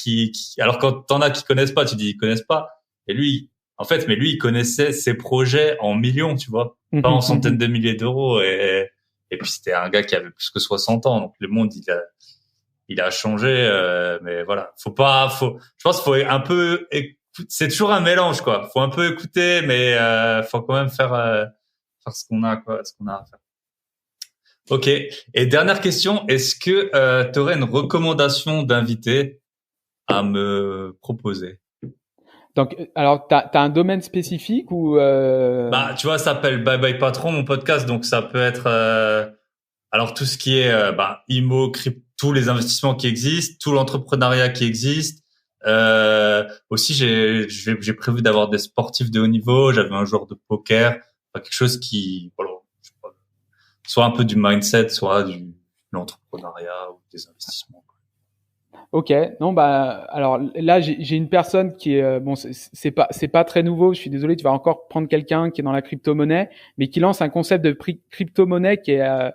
alors quand t'en as qui connaissent pas, tu dis ils connaissent pas. Et lui, il connaissait ses projets en millions, tu vois, pas en centaines de milliers d'euros. Et puis c'était un gars qui avait plus que 60 ans, donc le monde il a changé. Mais voilà, je pense qu'il faut un peu. C'est toujours un mélange, quoi. Faut un peu écouter, mais faut quand même faire ce qu'on a, quoi, ce qu'on a à faire. Ok. Et dernière question, est-ce que tu aurais une recommandation d'invité à me proposer? Donc, alors, t'as un domaine spécifique ou tu vois, ça s'appelle Bye Bye Patron, mon podcast, donc ça peut être alors tout ce qui est IMO, crypto, tous les investissements qui existent, tout l'entrepreneuriat qui existe, Aussi, j'ai prévu d'avoir des sportifs de haut niveau. J'avais un joueur de poker, enfin, quelque chose qui, voilà, je sais pas, soit un peu du mindset, soit de l'entrepreneuriat ou des investissements. Ok, non bah alors là j'ai une personne qui est bon c'est pas très nouveau. Je suis désolé, tu vas encore prendre quelqu'un qui est dans la crypto-monnaie, mais qui lance un concept de crypto-monnaie qui est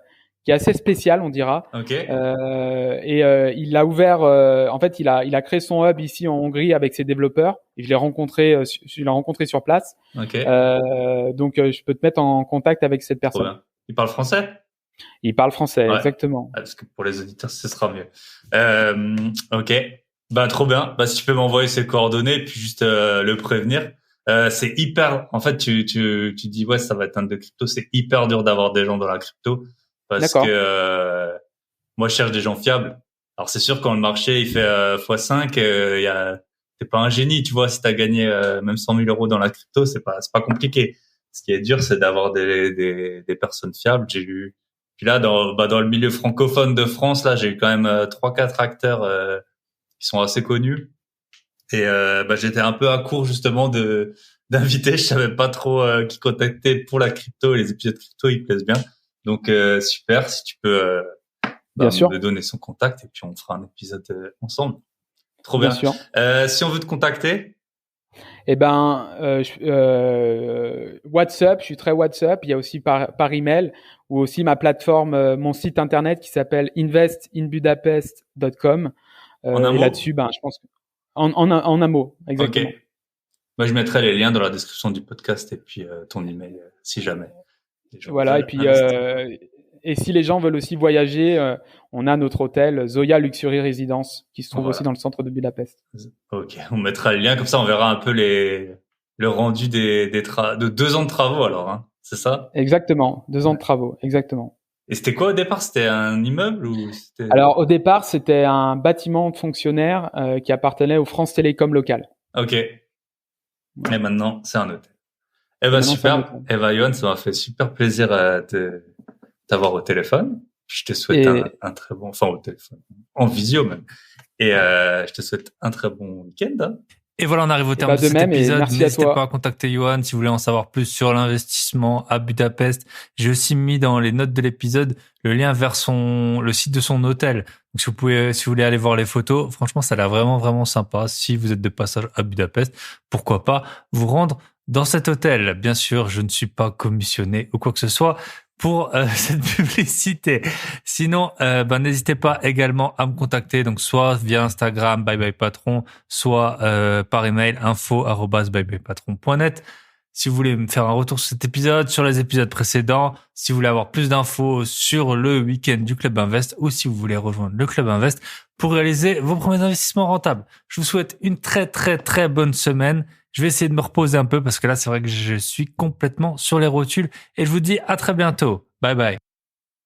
assez spécial, on dira. Ok. Il a ouvert, en fait il a créé son hub ici en Hongrie avec ses développeurs. Et je l'ai rencontré sur place. Ok. Donc je peux te mettre en contact avec cette Trop personne. bien. Il parle français? Il parle français, Ouais. exactement. Parce que pour les auditeurs, ce sera mieux. Ok. Bah, trop bien. Bah, si tu peux m'envoyer ses coordonnées, puis juste le prévenir. C'est hyper. En fait, tu dis ouais, ça va être un de crypto. C'est hyper dur d'avoir des gens dans la crypto parce que D'accord. moi, je cherche des gens fiables. Alors, c'est sûr quand le marché il fait x5, t'es pas un génie, tu vois. Si t'as gagné même 100 000 euros dans la crypto, c'est pas compliqué. Ce qui est dur, c'est d'avoir des personnes fiables. J'ai eu puis là, dans le milieu francophone de France, là, j'ai eu quand même 3-4 acteurs qui sont assez connus. Et j'étais un peu à court justement d'invités. Je savais pas trop qui contacter pour la crypto. Et les épisodes crypto, ils plaisent bien. Donc super, si tu peux Bien sûr. me donner son contact et puis on fera un épisode ensemble. Trop Bien bien. sûr. Si on veut te contacter. Eh ben, WhatsApp, je suis très WhatsApp. Il y a aussi par email ou aussi ma plateforme, mon site internet qui s'appelle investinbudapest.com. En un Et mot? là-dessus, ben, je pense que en un mot, exactement. Ok. Je mettrai les liens dans la description du podcast et puis ton email si jamais les gens Voilà. Et veulent puis, investir. et si les gens veulent aussi voyager, on a notre hôtel Zoya Luxury Residence qui se trouve aussi Voilà. dans le centre de Budapest. Ok, on mettra le lien, comme ça on verra un peu le rendu de 2 ans de travaux alors, hein, c'est ça? Exactement. 2 ans de Ouais. travaux. Exactement. Et c'était quoi au départ? C'était un immeuble ou c'était... Alors, au départ, c'était un bâtiment fonctionnaire qui appartenait au France Télécom local. Ok, et maintenant c'est un hôtel. Eh Et ben maintenant, c'est un super, hôtel. eh ben Yoann, ça m'a fait super plaisir de t'avoir au téléphone. Je te souhaite Et un très bon, enfin au téléphone, en visio même. Et je te souhaite un très bon week-end. Hein. Et voilà, on arrive au terme bah de de cet même, et épisode. merci à N'hésitez toi. pas à contacter Johan si vous voulez en savoir plus sur l'investissement à Budapest. J'ai aussi mis dans les notes de l'épisode le lien vers le site de son hôtel. Donc si vous voulez aller voir les photos, franchement, ça a l'air vraiment, vraiment sympa. Si vous êtes de passage à Budapest, pourquoi pas vous rendre dans cet hôtel. Bien sûr, je ne suis pas commissionné ou quoi que ce soit pour cette publicité. Sinon, n'hésitez pas également à me contacter, donc soit via Instagram bye bye patron, soit par email info@byebyepatron.net. Si vous voulez me faire un retour sur cet épisode, sur les épisodes précédents, si vous voulez avoir plus d'infos sur le week-end du Club Invest ou si vous voulez rejoindre le Club Invest pour réaliser vos premiers investissements rentables. Je vous souhaite une très très très bonne semaine. Je vais essayer de me reposer un peu parce que là, c'est vrai que je suis complètement sur les rotules et je vous dis à très bientôt. Bye bye.